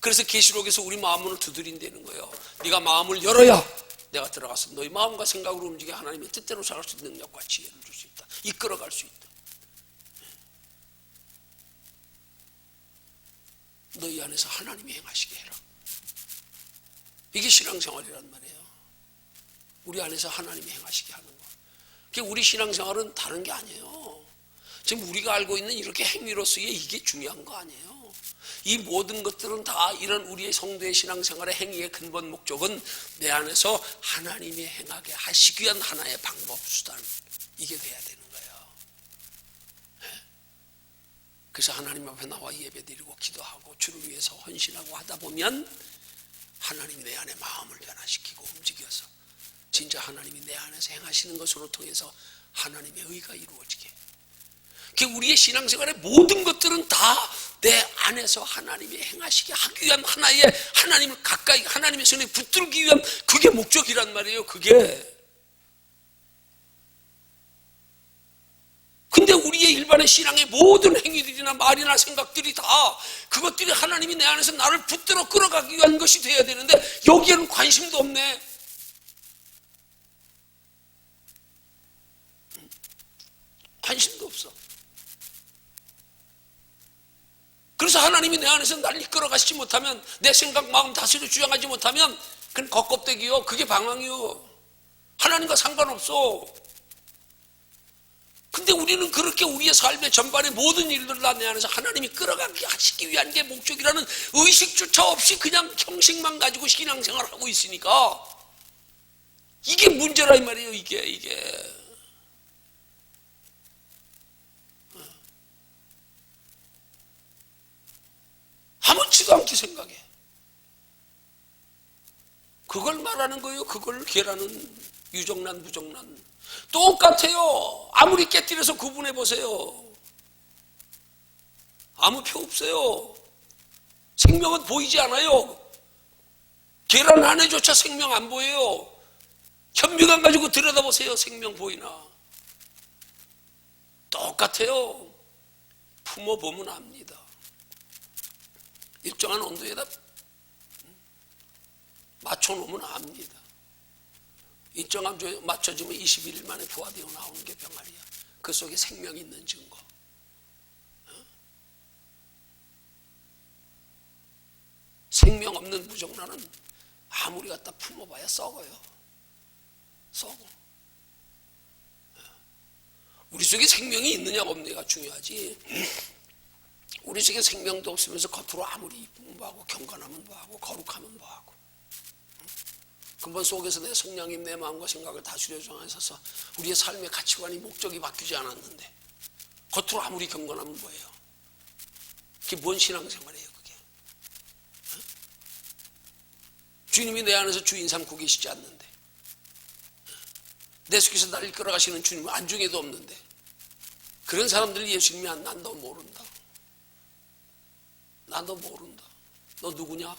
그래서 계시록에서 우리 마음을 두드린다는 거예요. 네가 마음을 열어야 내가 들어가서 너희 마음과 생각으로 움직여 하나님의 뜻대로 살아갈 수 있는 능력과 지혜를 줄 수 있다. 이끌어갈 수 있다. 너희 안에서 하나님이 행하시게 해라. 이게 신앙생활이란 말이에요. 우리 안에서 하나님이 행하시게 하는 거. 우리 신앙생활은 다른 게 아니에요. 지금 우리가 알고 있는 이렇게 행위로서의 이게 중요한 거 아니에요. 이 모든 것들은 다 이런 우리의 성도의 신앙생활의 행위의 근본 목적은 내 안에서 하나님이 행하게 하시기 위한 하나의 방법, 수단, 이게 돼야 되는 거예요. 그래서 하나님 앞에 나와 예배드리고 기도하고 주를 위해서 헌신하고 하다 보면 하나님이 내 안에 마음을 변화시키고 움직여서 진짜 하나님이 내 안에서 행하시는 것으로 통해서 하나님의 의가 이루어지게. 우리의 신앙생활의 모든 것들은 다 내 안에서 하나님이 행하시게 하기 위한 하나의 하나님을 가까이 하나님의 손에 붙들기 위한 그게 목적이란 말이에요. 그게. 근데 우리의 일반의 신앙의 모든 행위들이나 말이나 생각들이 다 그것들이 하나님이 내 안에서 나를 붙들어 끌어가기 위한 것이 되어야 되는데 여기에는 관심도 없네. 관심도 없어. 그래서 하나님이 내 안에서 나를 이끌어 가시지 못하면, 내 생각 마음 다스려 주장하지 못하면 그건 겉껍데기요. 그게 방황이요. 하나님과 상관없어. 근데 우리는 그렇게 우리의 삶의 전반의 모든 일들을 다 내 안에서 하나님이 끌어가게 하시기 위한 게 목적이라는 의식조차 없이 그냥 형식만 가지고 신앙생활을 하고 있으니까 이게 문제라 이 말이에요. 이게 아무렇지도 않게 생각해. 그걸 말하는 거예요. 그걸 걔라는 유정란 부정란 똑같아요. 아무리 깨뜨려서 구분해 보세요. 아무 표 없어요. 생명은 보이지 않아요. 계란 안에조차 생명 안 보여요. 현미관 가지고 들여다보세요. 생명 보이나. 똑같아요. 품어보면 압니다. 일정한 온도에다 맞춰놓으면 압니다. 일정한 온도에 맞춰주면 21일 만에 부화되어 나오는 게 병아리야. 그 속에 생명이 있는 증거. 생명 없는 무정란은 아무리 갖다 품어봐야 썩어요. 썩어. 우리 속에 생명이 있느냐 없느냐가 중요하지. 우리 속에 생명도 없으면서 겉으로 아무리 이쁘면 뭐하고 경건하면 뭐하고 거룩하면 뭐하고. 근본 속에서 내 성령님 내 마음과 생각을 다스려 정하셔서 우리의 삶의 가치관이 목적이 바뀌지 않았는데 겉으로 아무리 경건하면 뭐예요? 그게 뭔 신앙생활이에요 그게? 주님이 내 안에서 주인 삼고 계시지 않는데, 내 속에서 나를 끌어가시는 주님은 안중에도 없는데, 그런 사람들이 예수님이 난 너 모른다. 나 너 모른다. 너 누구냐?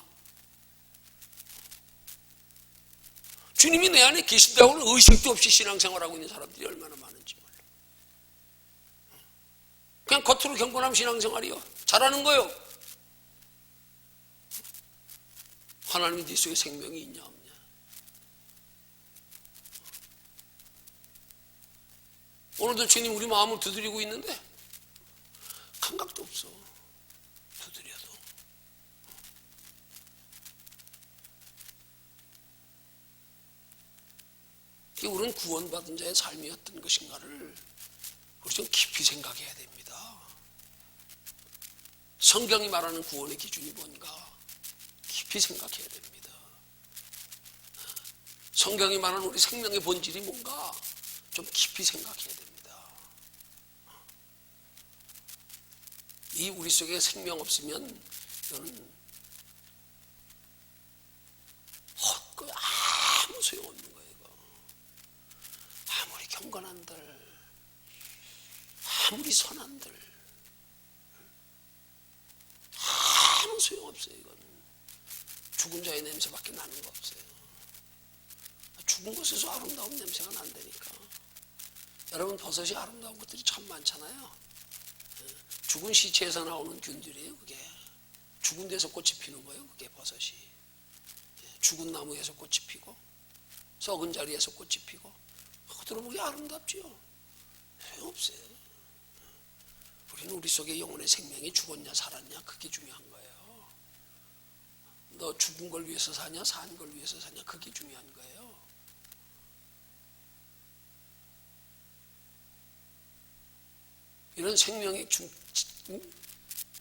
주님이 내 안에 계신다고는 의식도 없이 신앙생활하고 있는 사람들이 얼마나 많은지 몰라. 그냥 겉으로 경건하면 신앙생활이요. 잘하는 거요. 하나님이 네 속에 생명이 있냐 없냐. 오늘도 주님 우리 마음을 두드리고 있는데 감각도 없어. 두드려도. 우리는 구원받은 자의 삶이 어떤 것인가를 우리 좀 깊이 생각해야 됩니다. 성경이 말하는 구원의 기준이 뭔가 깊이 생각해야 됩니다. 성경이 말하는 우리 생명의 본질이 뭔가 좀 깊이 생각해야 됩니다. 이 우리 속에 생명 없으면 이거는 헛거 아무 소용없는 거예요. 이거. 아무리 경건한들, 아무리 선한들 아무 소용없어요. 이거는 죽은 자의 냄새밖에 나는 거 없어요. 죽은 곳에서 아름다운 냄새가 난다니까. 여러분 버섯이 아름다운 것들이 참 많잖아요. 죽은 시체에서 나오는 균들이에요. 그게 죽은 데서 꽃이 피는 거예요. 그게 버섯이. 죽은 나무에서 꽃이 피고 썩은 자리에서 꽃이 피고 들어보기 아름답지요. 소용없어요. 우리는 우리 속에 영혼의 생명이 죽었냐 살았냐 그게 중요한 거예요. 너 죽은 걸 위해서 사냐 산 걸 위해서 사냐 그게 중요한 거예요. 이런 생명의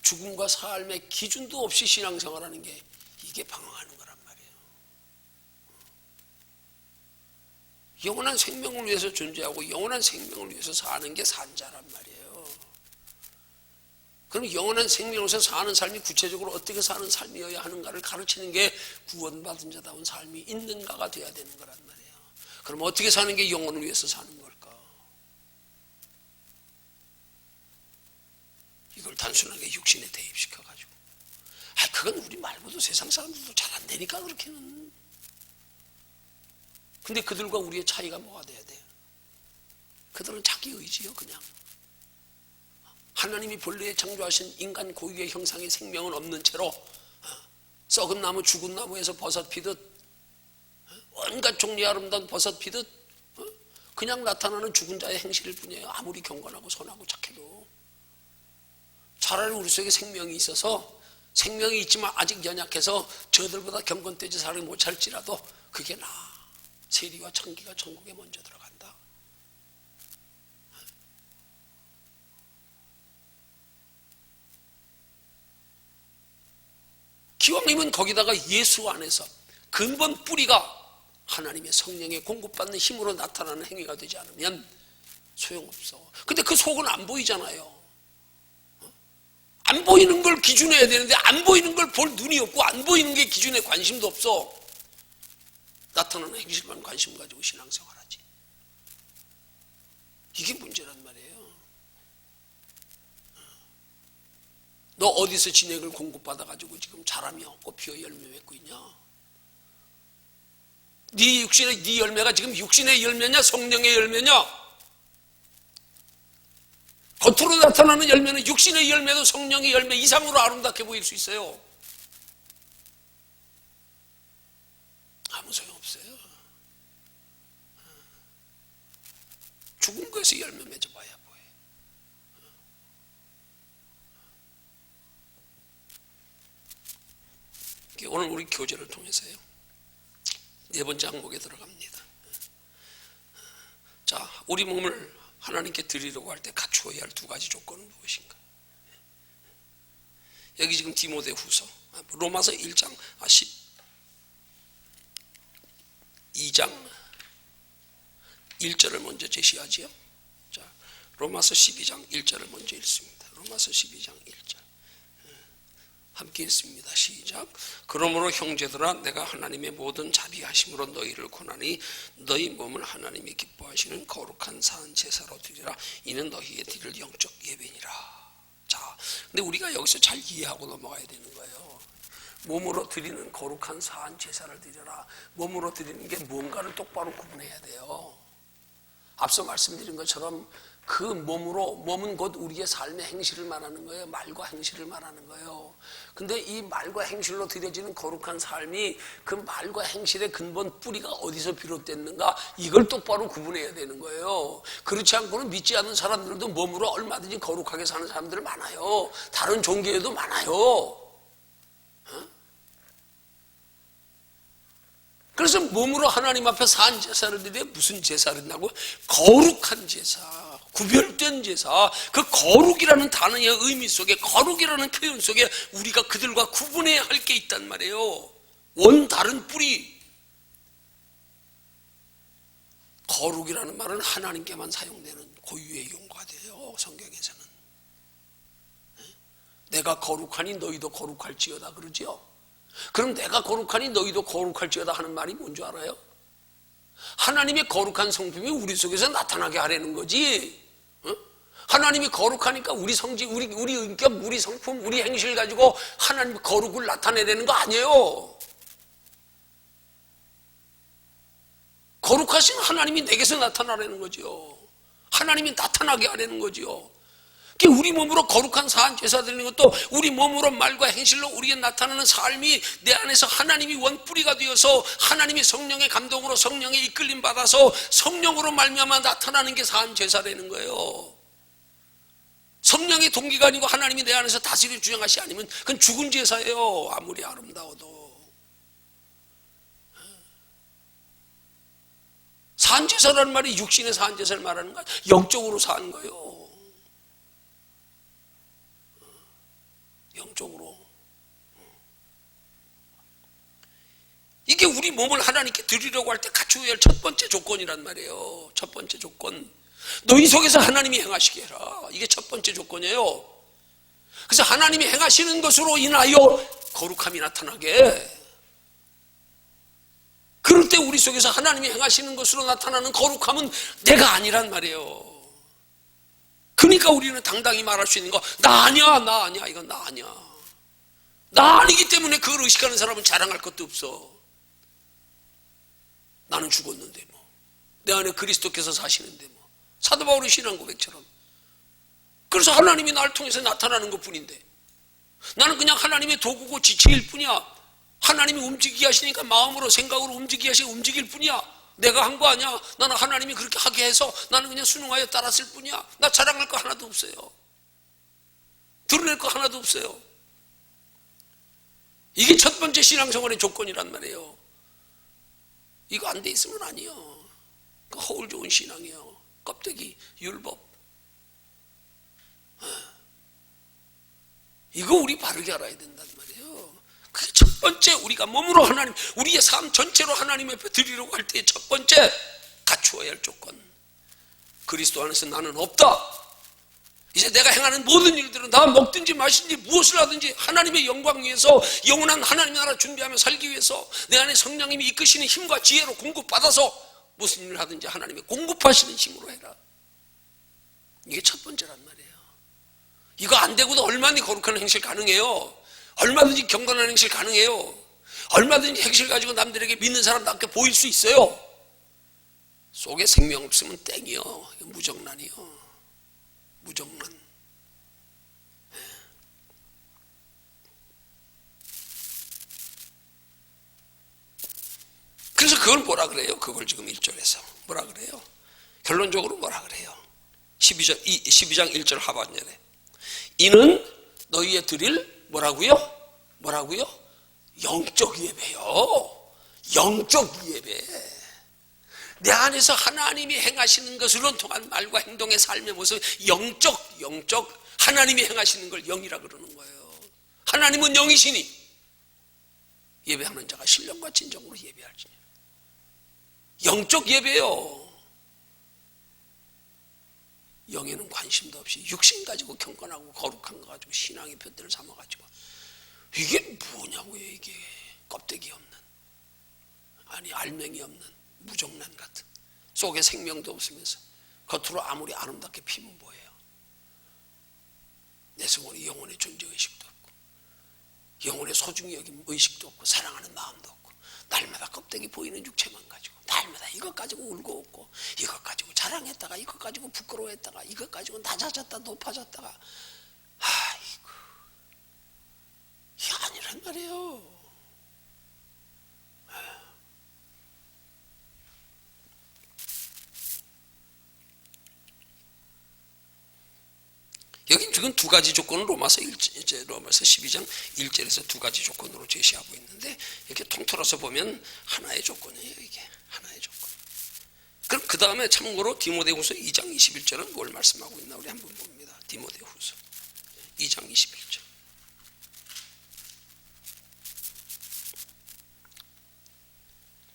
죽음과 삶의 기준도 없이 신앙생활하는 게 이게 방황하는 거란 말이에요. 영원한 생명을 위해서 존재하고 영원한 생명을 위해서 사는 게 산자란 말이에요. 그럼 영원한 생명으로서 사는 삶이 구체적으로 어떻게 사는 삶이어야 하는가를 가르치는 게 구원받은 자다운 삶이 있는가가 돼야 되는 거란 말이에요. 그럼 어떻게 사는 게 영혼을 위해서 사는 걸까? 이걸 단순하게 육신에 대입시켜가지고 그건 우리 말고도 세상 사람들도 잘 안 되니까 그렇게는. 근데 그들과 우리의 차이가 뭐가 돼야 돼요? 그들은 자기 의지요. 그냥 하나님이 본래에 창조하신 인간 고유의 형상의 생명은 없는 채로 썩은 나무 죽은 나무에서 버섯 피듯 온갖 종류의 아름다운 버섯 피듯 그냥 나타나는 죽은 자의 행실일 뿐이에요. 아무리 경건하고 선하고 착해도. 차라리 우리 속에 생명이 있어서, 생명이 있지만 아직 연약해서 저들보다 경건되지 살을 못 살지라도 그게 나아. 세리와 청기가 천국에 먼저 들어간다. 기왕이면 거기다가 예수 안에서 근본 뿌리가 하나님의 성령의 공급받는 힘으로 나타나는 행위가 되지 않으면 소용없어. 근데 그 속은 안 보이잖아요. 안 보이는 걸 기준해야 되는데 안 보이는 걸 볼 눈이 없고 안 보이는 게 기준에 관심도 없어. 나타나는 행실만 관심 가지고 신앙생활하지. 이게 문제란 말이에요. 너 어디서 진액을 공급받아가지고 지금 자람이 없고 피어 열매 맺고 있냐? 네 육신의 네 열매가 지금 육신의 열매냐 성령의 열매냐? 겉으로 나타나는 열매는 육신의 열매도 성령의 열매 이상으로 아름답게 보일 수 있어요. 아무 소용없어요. 죽은 것에서 열매 맺어봐야 뭐해. 오늘 우리 교제를 통해서요, 네 번째 항목에 들어갑니다. 자, 우리 몸을 하나님께 드리려고 할 때 갖추어야 할 두 가지 조건은 무엇인가? 여기 지금 디모데후서 로마서 1장 12장 1절을 먼저 제시하지요. 자, 로마서 12장 1절을 먼저 읽습니다. 로마서 12장 1절 함께 읽습니다. 시작. 그러므로 형제들아, 내가 하나님의 모든 자비하심으로 너희를 권하니 너희 몸을 하나님이 기뻐하시는 거룩한 산 제사로 드리라. 이는 너희의 드릴 영적 예배니라. 자, 근데 우리가 여기서 잘 이해하고 넘어가야 되는 거예요. 몸으로 드리는 거룩한 산 제사를 드려라. 몸으로 드리는 게 뭔가를 똑바로 구분해야 돼요. 앞서 말씀드린 것처럼 그 몸은 곧 우리의 삶의 행실을 말하는 거예요. 말과 행실을 말하는 거예요. 근데 이 말과 행실로 드려지는 거룩한 삶이 그 말과 행실의 근본 뿌리가 어디서 비롯됐는가, 이걸 똑바로 구분해야 되는 거예요. 그렇지 않고는 믿지 않는 사람들도 몸으로 얼마든지 거룩하게 사는 사람들 많아요. 다른 종교에도 많아요. 그래서 몸으로 하나님 앞에 산 제사를 드려. 무슨 제사를 한다고? 거룩한 제사, 구별된 제사. 그 거룩이라는 단어의 의미 속에, 거룩이라는 표현 속에 우리가 그들과 구분해야 할 게 있단 말이에요. 원다른 뿌리. 거룩이라는 말은 하나님께만 사용되는 고유의 용어가 돼요, 성경에서는. 내가 거룩하니 너희도 거룩할지어다 그러죠. 그럼 내가 거룩하니 너희도 거룩할지어다 하는 말이 뭔 줄 알아요? 하나님의 거룩한 성품이 우리 속에서 나타나게 하려는 거지. 하나님이 거룩하니까 우리 성질, 우리 인격, 우리 성품, 우리 행실 가지고 하나님의 거룩을 나타내려는 거 아니에요. 거룩하신 하나님이 내게서 나타나려는 거죠. 하나님이 나타나게 하려는 거죠. 우리 몸으로 거룩한 사한 제사 드리는 것도 우리 몸으로 말과 행실로 우리에 나타나는 삶이 내 안에서 하나님이 원뿌리가 되어서 하나님이 성령의 감동으로 성령의 이끌림 받아서 성령으로 말미암아 나타나는 게 사한 제사라는 거예요. 성령의 동기가 아니고 하나님이 내 안에서 다스리고 주장하시 아니면 그건 죽은 제사예요. 아무리 아름다워도. 사한 제사라는 말이 육신의 사한 제사를 말하는 거야. 영적으로 사한 거예요. 영적으로. 이게 우리 몸을 하나님께 드리려고 할 때 갖추어야 할 첫 번째 조건이란 말이에요. 첫 번째 조건. 너희 속에서 하나님이 행하시게 해라. 이게 첫 번째 조건이에요. 그래서 하나님이 행하시는 것으로 인하여 거룩함이 나타나게. 그럴 때 우리 속에서 하나님이 행하시는 것으로 나타나는 거룩함은 내가 아니란 말이에요. 그러니까 우리는 당당히 말할 수 있는 거, 나 아니야, 나 아니야, 이건 나 아니야. 나 아니기 때문에 그걸 의식하는 사람은 자랑할 것도 없어. 나는 죽었는데 뭐, 내 안에 그리스도께서 사시는데 뭐, 사도 바울의 신앙 고백처럼. 그래서 하나님이 나를 통해서 나타나는 것 뿐인데, 나는 그냥 하나님의 도구고 지체일 뿐이야. 하나님이 움직이게 하시니까 마음으로 생각으로 움직이게 하시고 움직일 뿐이야. 내가 한 거 아니야. 나는 하나님이 그렇게 하게 해서 나는 그냥 순응하여 따랐을 뿐이야. 나 자랑할 거 하나도 없어요. 드러낼 거 하나도 없어요. 이게 첫 번째 신앙생활의 조건이란 말이에요. 이거 안 돼 있으면 아니에요. 그 허울 좋은 신앙이에요. 껍데기, 율법. 이거 우리 바르게 알아야 된단 말이에요. 그게 첫 번째, 우리가 몸으로 하나님, 우리의 삶 전체로 하나님 앞에 드리려고 할 때 첫 번째 갖추어야 할 조건. 그리스도 안에서 나는 없다. 이제 내가 행하는 모든 일들은 다 먹든지 마시든지 무엇을 하든지 하나님의 영광 위해서, 영원한 하나님의 나라 준비하며 살기 위해서 내 안에 성령님이 이끄시는 힘과 지혜로 공급받아서 무슨 일을 하든지 하나님의 공급하시는 힘으로 해라. 이게 첫 번째란 말이에요. 이거 안 되고도 얼마든지 거룩한 행실 가능해요. 얼마든지 경건한 행실 가능해요. 얼마든지 행실 가지고 남들에게 믿는 사람답게 보일 수 있어요. 속에 생명 없으면 땡이요. 무정란이요. 무정란. 그래서 그걸 뭐라 그래요? 그걸 지금 1절에서 뭐라 그래요? 결론적으로 뭐라 그래요? 12장 1절 하반절에 이는 너희의 드릴 뭐라고요? 뭐라고요? 영적 예배요. 영적 예배. 내 안에서 하나님이 행하시는 것으로 통한 말과 행동의 삶의 모습, 영적 하나님이 행하시는 걸 영이라 그러는 거예요. 하나님은 영이시니 예배하는 자가 신령과 진정으로 예배할지니라. 영적 예배요. 영에는 관심도 없이 육신 가지고 경건하고 거룩한 거 가지고 신앙의 표대를 삼아가지고 이게 뭐냐고요. 이게 껍데기 없는, 아니 알맹이 없는 무정란 같은, 속에 생명도 없으면서 겉으로 아무리 아름답게 피면 뭐예요? 내 속에 영혼의 존재의식도 없고 영혼의 소중히 여김 의식도 없고 사랑하는 마음도 없고 날마다 껍데기 보이는 육체만 가지고 날마다 이것 가지고 울고 웃고 이것 가지고 자랑했다가 이것 가지고 부끄러워했다가 이것 가지고 낮아졌다 높아졌다가 아이고 이게 아니란 말이에요. 여기 지금 두 가지 조건을 로마서 12장 1절에서 두 가지 조건으로 제시하고 있는데 이렇게 통틀어서 보면 하나의 조건이에요. 이게 하나의 조건. 그럼 그 다음에 참고로 디모데후서 2장 21절은 뭘 말씀하고 있나 우리 한번 봅니다. 디모데후서 2장 21절.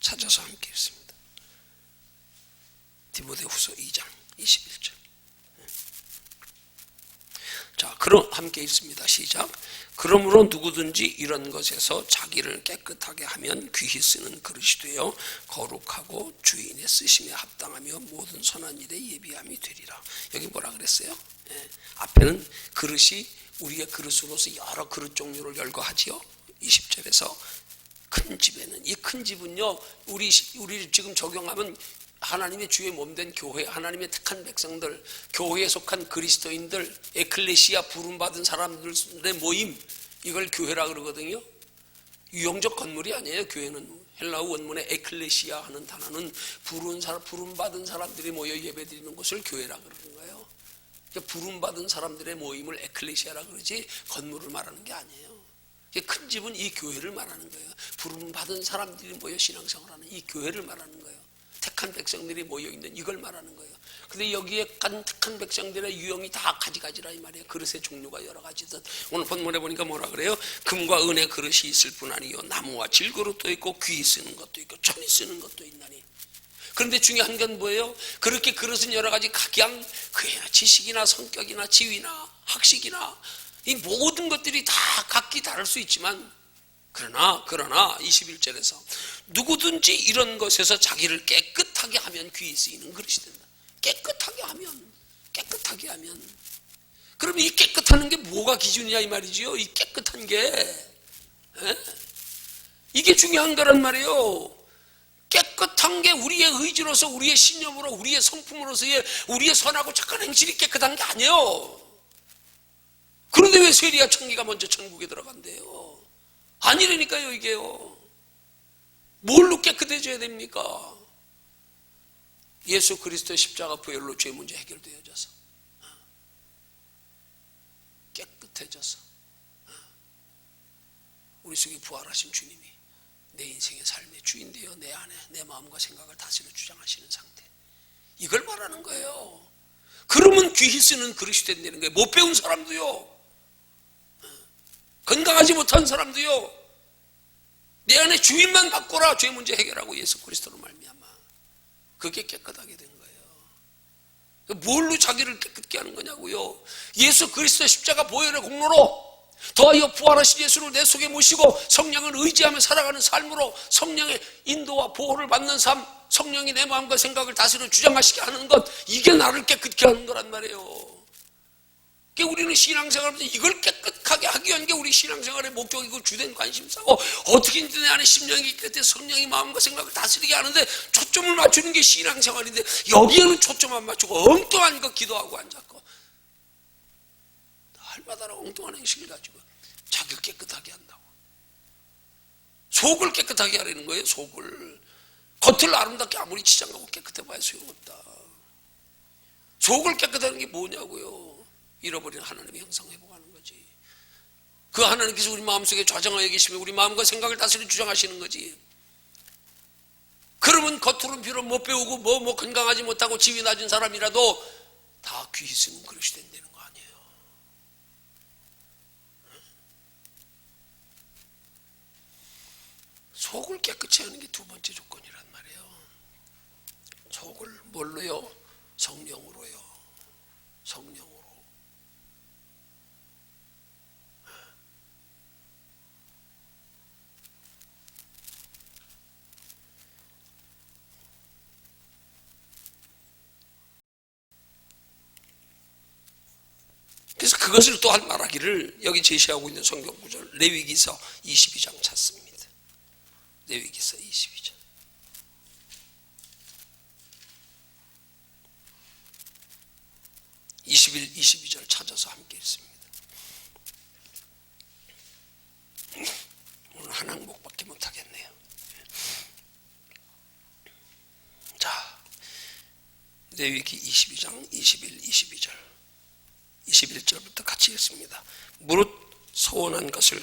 찾아서 함께 읽습니다. 디모데후서 2장 21절. 자, 그럼 함께 읽습니다. 시작. 그러므로 누구든지 이런 것에서 자기를 깨끗하게 하면 귀히 쓰는 그릇이 되어 거룩하고 주인의 쓰심에 합당하며 모든 선한 일에 예비함이 되리라. 여기 뭐라 그랬어요? 앞에는 그릇이 우리의 그릇으로서 여러 그릇 종류를 열거하지요. 20절에서 큰 집에는, 이 큰 집은요 우리 지금 적용하면 하나님의 주의 몸된 교회, 하나님의 택한 백성들, 교회에 속한 그리스도인들, 에클레시아 부름받은 사람들의 모임, 이걸 교회라 그러거든요. 유형적 건물이 아니에요. 교회는 헬라어 원문의 에클레시아 하는 단어는 부름받은 사람들이 모여 예배드리는 곳을 교회라 그러는 거예요. 부름받은 사람들의 모임을 에클레시아라 그러지 건물을 말하는 게 아니에요. 큰 집은 이 교회를 말하는 거예요. 부름받은 사람들이 모여 신앙생활하는 이 교회를 말하는 거예요. 택한 백성들이 모여있는 이걸 말하는 거예요. 근데 여기에 택한 백성들의 유형이 다 가지가지라 이 말이에요. 그릇의 종류가 여러 가지든. 오늘 본문에 보니까 뭐라 그래요? 금과 은의 그릇이 있을 뿐 아니요 나무와 질그릇도 있고 귀 쓰는 것도 있고 천이 쓰는 것도 있나니. 그런데 중요한 건 뭐예요? 그렇게 그릇은 여러 가지 각양 지식이나 성격이나 지위나 학식이나 이 모든 것들이 다 각기 다를 수 있지만 그러나 21절에서 누구든지 이런 것에서 자기를 깨끗하게 하면 귀에 쓰이는 그릇이 된다. 깨끗하게 하면 그럼 이 깨끗하는 게 뭐가 기준이냐 이 말이지요. 이 깨끗한 게 이게 중요한 거란 말이에요. 깨끗한 게 우리의 의지로서 우리의 신념으로 우리의 성품으로서의 우리의 선하고 착한 행실이 깨끗한 게 아니에요. 그런데 왜 세리와 청기가 먼저 천국에 들어간대요? 아니라니까요. 이게요. 뭘로 깨끗해져야 됩니까? 예수 그리스도의 십자가 보혈로 죄 문제 해결되어져서 깨끗해져서 우리 속에 부활하신 주님이 내 인생의 삶의 주인 되어 내 안에 내 마음과 생각을 다스려 주장하시는 상태, 이걸 말하는 거예요. 그러면 귀히 쓰는 그릇이 된다는 거예요. 못 배운 사람도요, 건강하지 못한 사람도요, 내 안에 주인만 바꿔라 죄 문제 해결하고 예수 그리스도로 말미암아 그게 깨끗하게 된 거예요. 뭘로 자기를 깨끗게 하는 거냐고요. 예수 그리스도 십자가 보혈의 공로로 더하여 부활하신 예수를 내 속에 모시고 성령을 의지하며 살아가는 삶으로 성령의 인도와 보호를 받는 삶, 성령이 내 마음과 생각을 다스려 주장하시게 하는 것, 이게 나를 깨끗게 하는 거란 말이에요. 우리는 신앙생활하면서 이걸 깨끗하게 하기 위한 게 우리 신앙생활의 목적이고 주된 관심사고, 어떻게든 내 안에 심령이 깨끗해 성령이 마음과 생각을 다스리게 하는데 초점을 맞추는 게 신앙생활인데 여기에는 초점 안 맞추고 엉뚱한 거 기도하고 앉았고 할마다나 엉뚱한 행식을 가지고 자기를 깨끗하게 한다고. 속을 깨끗하게 하려는 거예요. 속을. 겉을 아름답게 아무리 치장하고 깨끗해 봐야 소용없다. 속을 깨끗하는 게 뭐냐고요. 잃어버린 하나님의 형상 회복하는 거지. 그 하나님께서 우리 마음속에 좌정하여 계시며 우리 마음과 생각을 다스려 주장하시는 거지. 그러면 겉으로는 비록 못 배우고 뭐 건강하지 못하고 지위 낮은 사람이라도 다 귀히 쓰는 그릇이 된다는 거 아니에요. 속을 깨끗이 하는 게 두 번째 조건이란 말이에요. 속을 뭘로요? 성령으로요. 성령으로. 그래서 그것을 또한 말하기를 여기 제시하고 있는 성경 구절 레위기서 22장 찾습니다. 레위기서 22장. 21, 22절 찾아서 함께 읽습니다. 오늘 한 항목밖에 못하겠네요. 자, 레위기 22장 21, 22절 21절부터 같이 읽습니다. 무릇 소원한 것을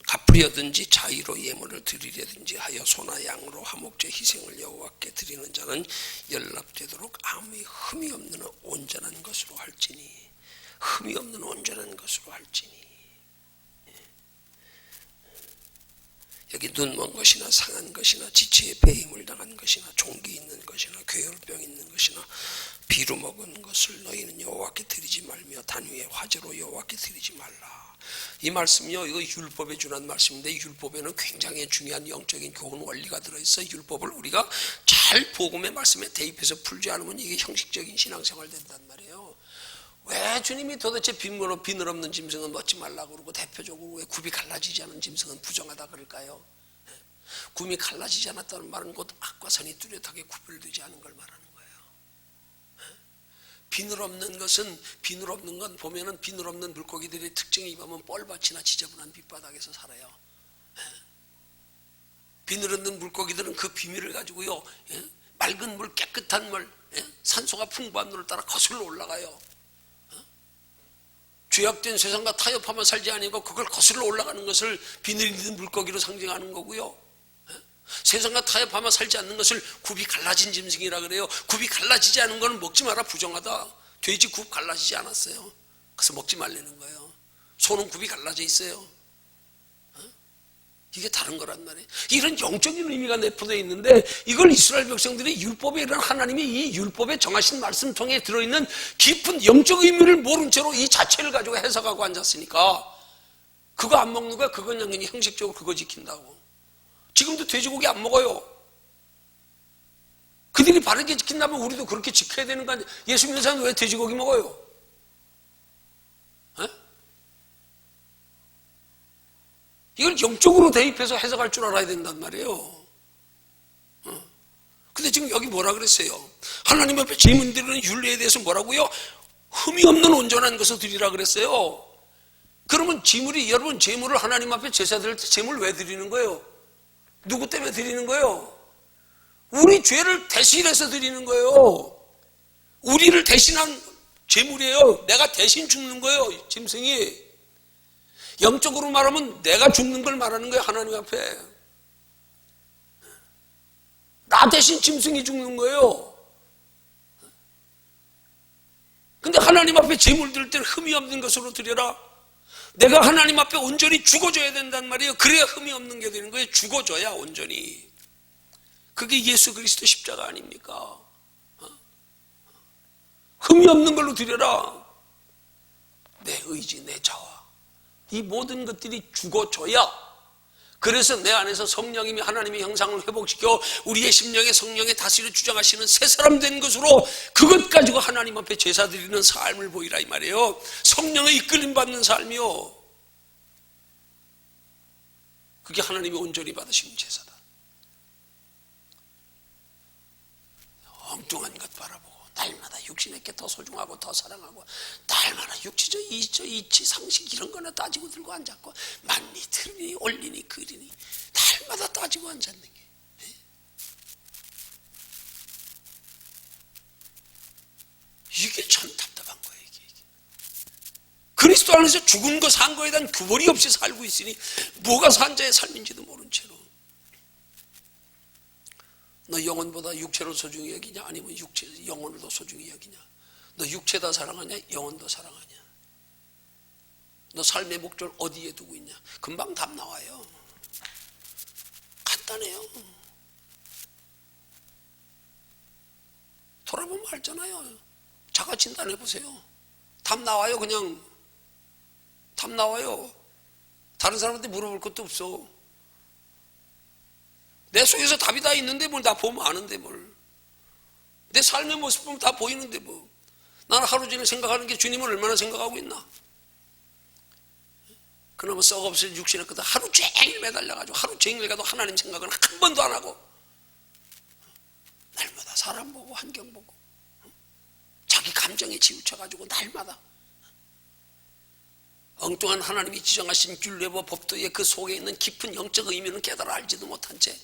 갚으려든지 자의로 예물을 드리려든지 하여 소나 양으로 화목제 희생을 여호와께 드리는 자는 연락되도록 아무 흠이 없는 온전한 것으로 할지니. 흠이 없는 온전한 것으로 할지니. 여기 눈먼 것이나 상한 것이나 지체에 배임을 당한 것이나 종기 있는 것이나 괴혈병 있는 것이나 비루 먹은 것을 너희는 여호와께 드리지 말며 단위의 화제로 여호와께 드리지 말라. 이 말씀이요, 이거 율법에 준한 말씀인데 율법에는 굉장히 중요한 영적인 교훈 원리가 들어있어. 율법을 우리가 잘 복음의 말씀에 대입해서 풀지 않으면 이게 형식적인 신앙생활 된단 말이에요. 왜 주님이 도대체 비늘 없는 짐승은 먹지 말라고 그러고 대표적으로 왜 굽이 갈라지지 않은 짐승은 부정하다 그럴까요? 굽이 갈라지지 않았다는 말은 곧 악과 선이 뚜렷하게 구별되지 않은 걸 말하는 거예요. 비늘 없는 것은, 비늘 없는 건 보면은 비늘 없는 물고기들의 특징이 보면 뻘밭이나 지저분한 밑바닥에서 살아요. 비늘 없는 물고기들은 그 비밀을 가지고요, 맑은 물, 깨끗한 물, 산소가 풍부한 물을 따라 거슬러 올라가요. 죄악된 세상과 타협하며 살지 아니고 그걸 거슬러 올라가는 것을 비늘 있는 물고기로 상징하는 거고요. 세상과 타협하며 살지 않는 것을 굽이 갈라진 짐승이라 그래요. 굽이 갈라지지 않은 거는 먹지 마라, 부정하다. 돼지 굽 갈라지지 않았어요. 그래서 먹지 말라는 거예요. 소는 굽이 갈라져 있어요. 이게 다른 거란 말이에요. 이런 영적인 의미가 내포되어 있는데, 이걸 이스라엘 백성들이 율법에 이런 하나님이 이 율법에 정하신 말씀 통에 들어있는 깊은 영적 의미를 모른 채로 이 자체를 가지고 해석하고 앉았으니까 그거 안 먹는 거야. 그건 그냥 형식적으로 그거 지킨다고. 지금도 돼지고기 안 먹어요. 그들이 바르게 지킨다면 우리도 그렇게 지켜야 되는 거 아니에요? 예수 믿는 사람은 왜 돼지고기 먹어요? 에? 이걸 영적으로 대입해서 해석할 줄 알아야 된단 말이에요. 근데 지금 여기 뭐라 그랬어요? 하나님 앞에 제물 드리는 율례에 대해서 뭐라고요? 흠이 없는 온전한 것을 드리라 그랬어요. 그러면 여러분 제물을 하나님 앞에 제사 드릴 때 제물 왜 드리는 거예요? 누구 때문에 드리는 거예요? 우리 죄를 대신해서 드리는 거예요. 우리를 대신한 제물이에요. 내가 대신 죽는 거예요, 짐승이. 영적으로 말하면 내가 죽는 걸 말하는 거예요, 하나님 앞에. 나 대신 짐승이 죽는 거예요. 근데 하나님 앞에 제물 드릴 때는 흠이 없는 것으로 드려라. 내가 하나님 앞에 온전히 죽어줘야 된단 말이에요. 그래야 흠이 없는 게 되는 거예요. 죽어줘야 온전히. 그게 예수 그리스도 십자가 아닙니까? 흠이 없는 걸로 드려라. 내 의지, 내 자아, 이 모든 것들이 죽어줘야, 그래서 내 안에서 성령님이 하나님의 형상을 회복시켜 우리의 심령에 성령의 다스려 주장하시는 새 사람 된 것으로 그것 가지고 하나님 앞에 제사 드리는 삶을 보이라 이 말이에요. 성령의 이끌림 받는 삶이요. 그게 하나님이 온전히 받으시는 제사다. 엉뚱한 것 바라보고 날마다 육신에게 더 소중하고 더 사랑하고 날마다 육체적 이치 상식 이런 거나 따지고 들고 앉았고 만리 틀리니 올리니 그리니 날마다 따지고 앉았는 게, 이게 참 답답한 거예요. 이게. 그리스도 안에서 죽은 거 산 거에 대한 구별이 없이 살고 있으니 뭐가 산자의 삶인지도 모른 채로 너 영혼보다 육체를 소중히 여기냐? 아니면 영혼을 더 소중히 여기냐? 너 육체 더 사랑하냐? 영혼 더 사랑하냐? 너 삶의 목적을 어디에 두고 있냐? 금방 답 나와요. 간단해요. 돌아보면 알잖아요. 자가 진단해 보세요. 답 나와요. 그냥 답 나와요. 다른 사람한테 물어볼 것도 없어. 내 속에서 답이 다 있는데 뭘 다 보면 아는데 뭘. 내 삶의 모습 보면 다 보이는데 뭐. 나는 하루 종일 생각하는 게 주님을 얼마나 생각하고 있나. 그나마 썩없을 육신의 것도 하루 종일 매달려가지고 하루 종일 가도 하나님 생각은 한 번도 안 하고 날마다 사람 보고 환경 보고 자기 감정에 치우쳐가지고 날마다 엉뚱한 하나님이 지정하신 율례와 법도의 그 속에 있는 깊은 영적 의미는 깨달아 알지도 못한 채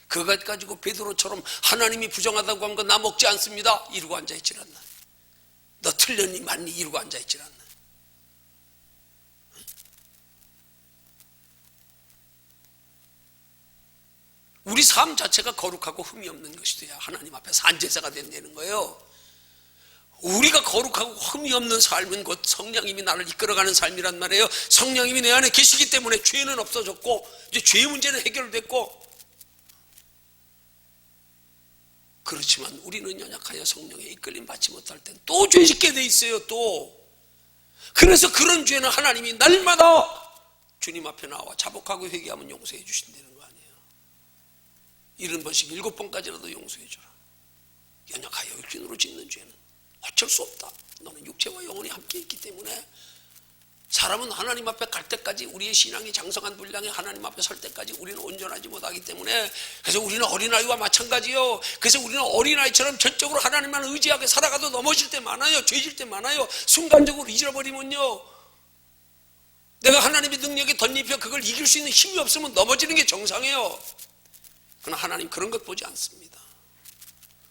그것 가지고 베드로처럼 하나님이 부정하다고 한 거 나 먹지 않습니다 이러고 앉아있질 않나. 너 틀렸니 맞니 이러고 앉아있질 않나. 우리 삶 자체가 거룩하고 흠이 없는 것이 돼야 하나님 앞에 산제사가 된다는 거예요. 우리가 거룩하고 흠이 없는 삶은 곧 성령님이 나를 이끌어가는 삶이란 말이에요. 성령님이 내 안에 계시기 때문에 죄는 없어졌고 이제 죄의 문제는 해결됐고, 그렇지만 우리는 연약하여 성령에 이끌림 받지 못할 땐 또 죄짓게 돼 있어요. 또 그래서 그런 죄는 하나님이 날마다 주님 앞에 나와 자복하고 회개하면 용서해 주신다는 거 아니에요. 70번씩 7번까지라도 용서해 주라. 연약하여 육신으로 짓는 죄는 어쩔 수 없다. 너는 육체와 영혼이 함께 있기 때문에 사람은 하나님 앞에 갈 때까지 우리의 신앙이 장성한 분량에 하나님 앞에 설 때까지 우리는 온전하지 못하기 때문에, 그래서 우리는 어린아이와 마찬가지요. 그래서 우리는 어린아이처럼 전적으로 하나님만 의지하게 살아가도 넘어질 때 많아요. 죄질 때 많아요. 순간적으로 잊어버리면요, 내가 하나님의 능력에 덧입혀 그걸 이길 수 있는 힘이 없으면 넘어지는 게 정상이에요. 그러나 하나님 그런 것 보지 않습니다.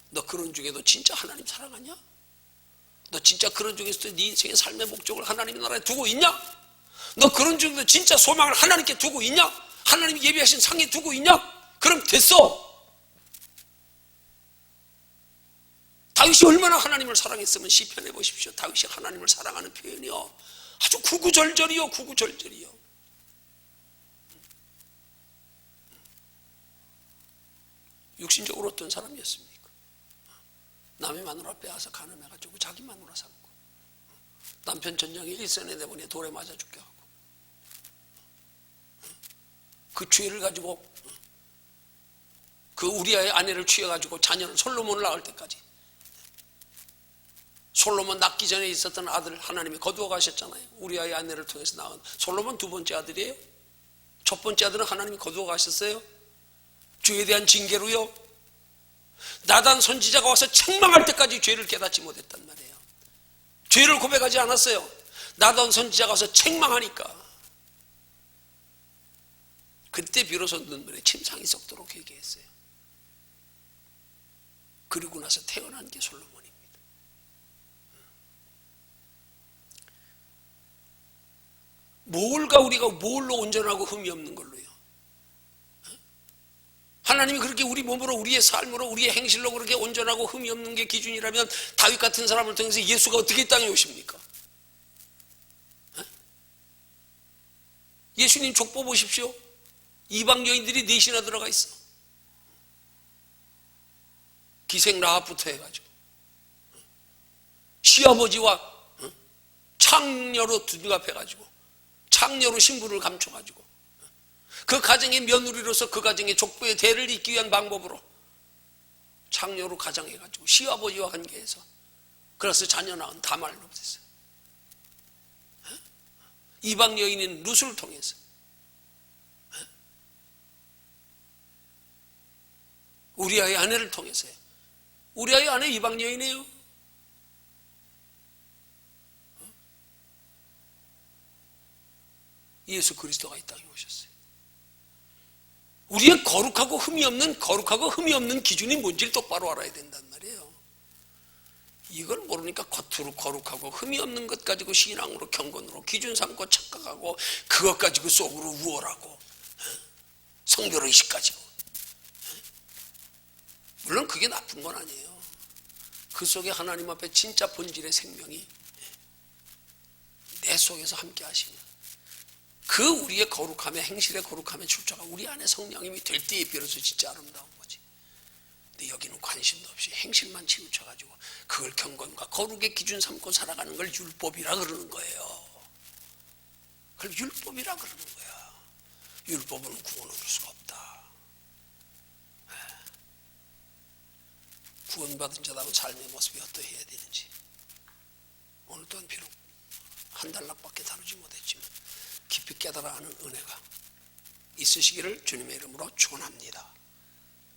너 그런 중에도 진짜 하나님 사랑하냐? 너 진짜 그런 중에서도 네 인생의 삶의 목적을 하나님의 나라에 두고 있냐? 너 그런 중에도 진짜 소망을 하나님께 두고 있냐? 하나님이 예비하신 상에 두고 있냐? 그럼 됐어. 다윗이 얼마나 하나님을 사랑했으면 시편해 보십시오. 다윗이 하나님을 사랑하는 표현이요, 아주 구구절절이요, 구구절절이요. 육신적으로 어떤 사람이었습니까? 남의 마누라 빼앗아 간음해가지고 자기 마누라 삼고, 남편 전쟁에 일선에 내보내 돌에 맞아 죽게 하고, 그 죄를 가지고 그 우리아의 아내를 취해가지고 자녀를 솔로몬을 낳을 때까지, 솔로몬 낳기 전에 있었던 아들 하나님이 거두어 가셨잖아요. 우리아의 아내를 통해서 낳은 솔로몬 두 번째 아들이에요. 첫 번째 아들은 하나님이 거두어 가셨어요. 죄에 대한 징계로요. 나단 선지자가 와서 책망할 때까지 죄를 깨닫지 못했단 말이에요. 죄를 고백하지 않았어요. 나단 선지자가 와서 책망하니까 그때 비로소 눈물에 침상이 썩도록 회개했어요. 그리고 나서 태어난 게 솔로몬입니다. 뭘까 우리가 뭘로 온전하고 흠이 없는 걸로요? 하나님이 그렇게 우리 몸으로, 우리의 삶으로, 우리의 행실로 그렇게 온전하고 흠이 없는 게 기준이라면 다윗 같은 사람을 통해서 예수가 어떻게 이 땅에 오십니까? 예수님 족보 보십시오. 이방 여인들이 넷이나 들어가 있어. 기생 라합부터 해가지고 시아버지와 창녀로 둔갑해가지고 창녀로 신분을 감춰가지고 그 가정의 며느리로서 그 가정의 족보의 대를 잇기 위한 방법으로 창녀로 가장해가지고 시아버지와 관계해서 그래서 자녀 낳은 다말로 됐어요. 이방 여인인 룻을 통해서 우리아의 아내를 통해서요. 우리아의 아내 이방 여인이에요. 예수 그리스도가 이 땅에 오셨어요. 우리의 거룩하고 흠이 없는 기준이 뭔지를 똑바로 알아야 된단 말이에요. 이걸 모르니까 겉으로 거룩하고 흠이 없는 것 가지고 신앙으로 경건으로 기준 삼고 착각하고 그것 가지고 속으로 우월하고 성별의식 가지고, 물론 그게 나쁜 건 아니에요. 그 속에 하나님 앞에 진짜 본질의 생명이 내 속에서 함께 하시면 그 우리의 거룩함에, 행실의 거룩함에 출처가 우리 안에 성령님이 될 때에 비로소 진짜 아름다운 거지. 근데 여기는 관심도 없이 행실만 치우쳐가지고 그걸 경건과 거룩의 기준 삼고 살아가는 걸 율법이라 그러는 거예요. 그걸 율법이라 그러는 거야. 율법은 구원 얻을 수가 없다. 구원받은 자다운 삶의 모습이 어떠해야 되는지 오늘 또한 비록 한 단락밖에 다루지 못했지만 깊이 깨달아 하는 은혜가 있으시기를 주님의 이름으로 축원합니다.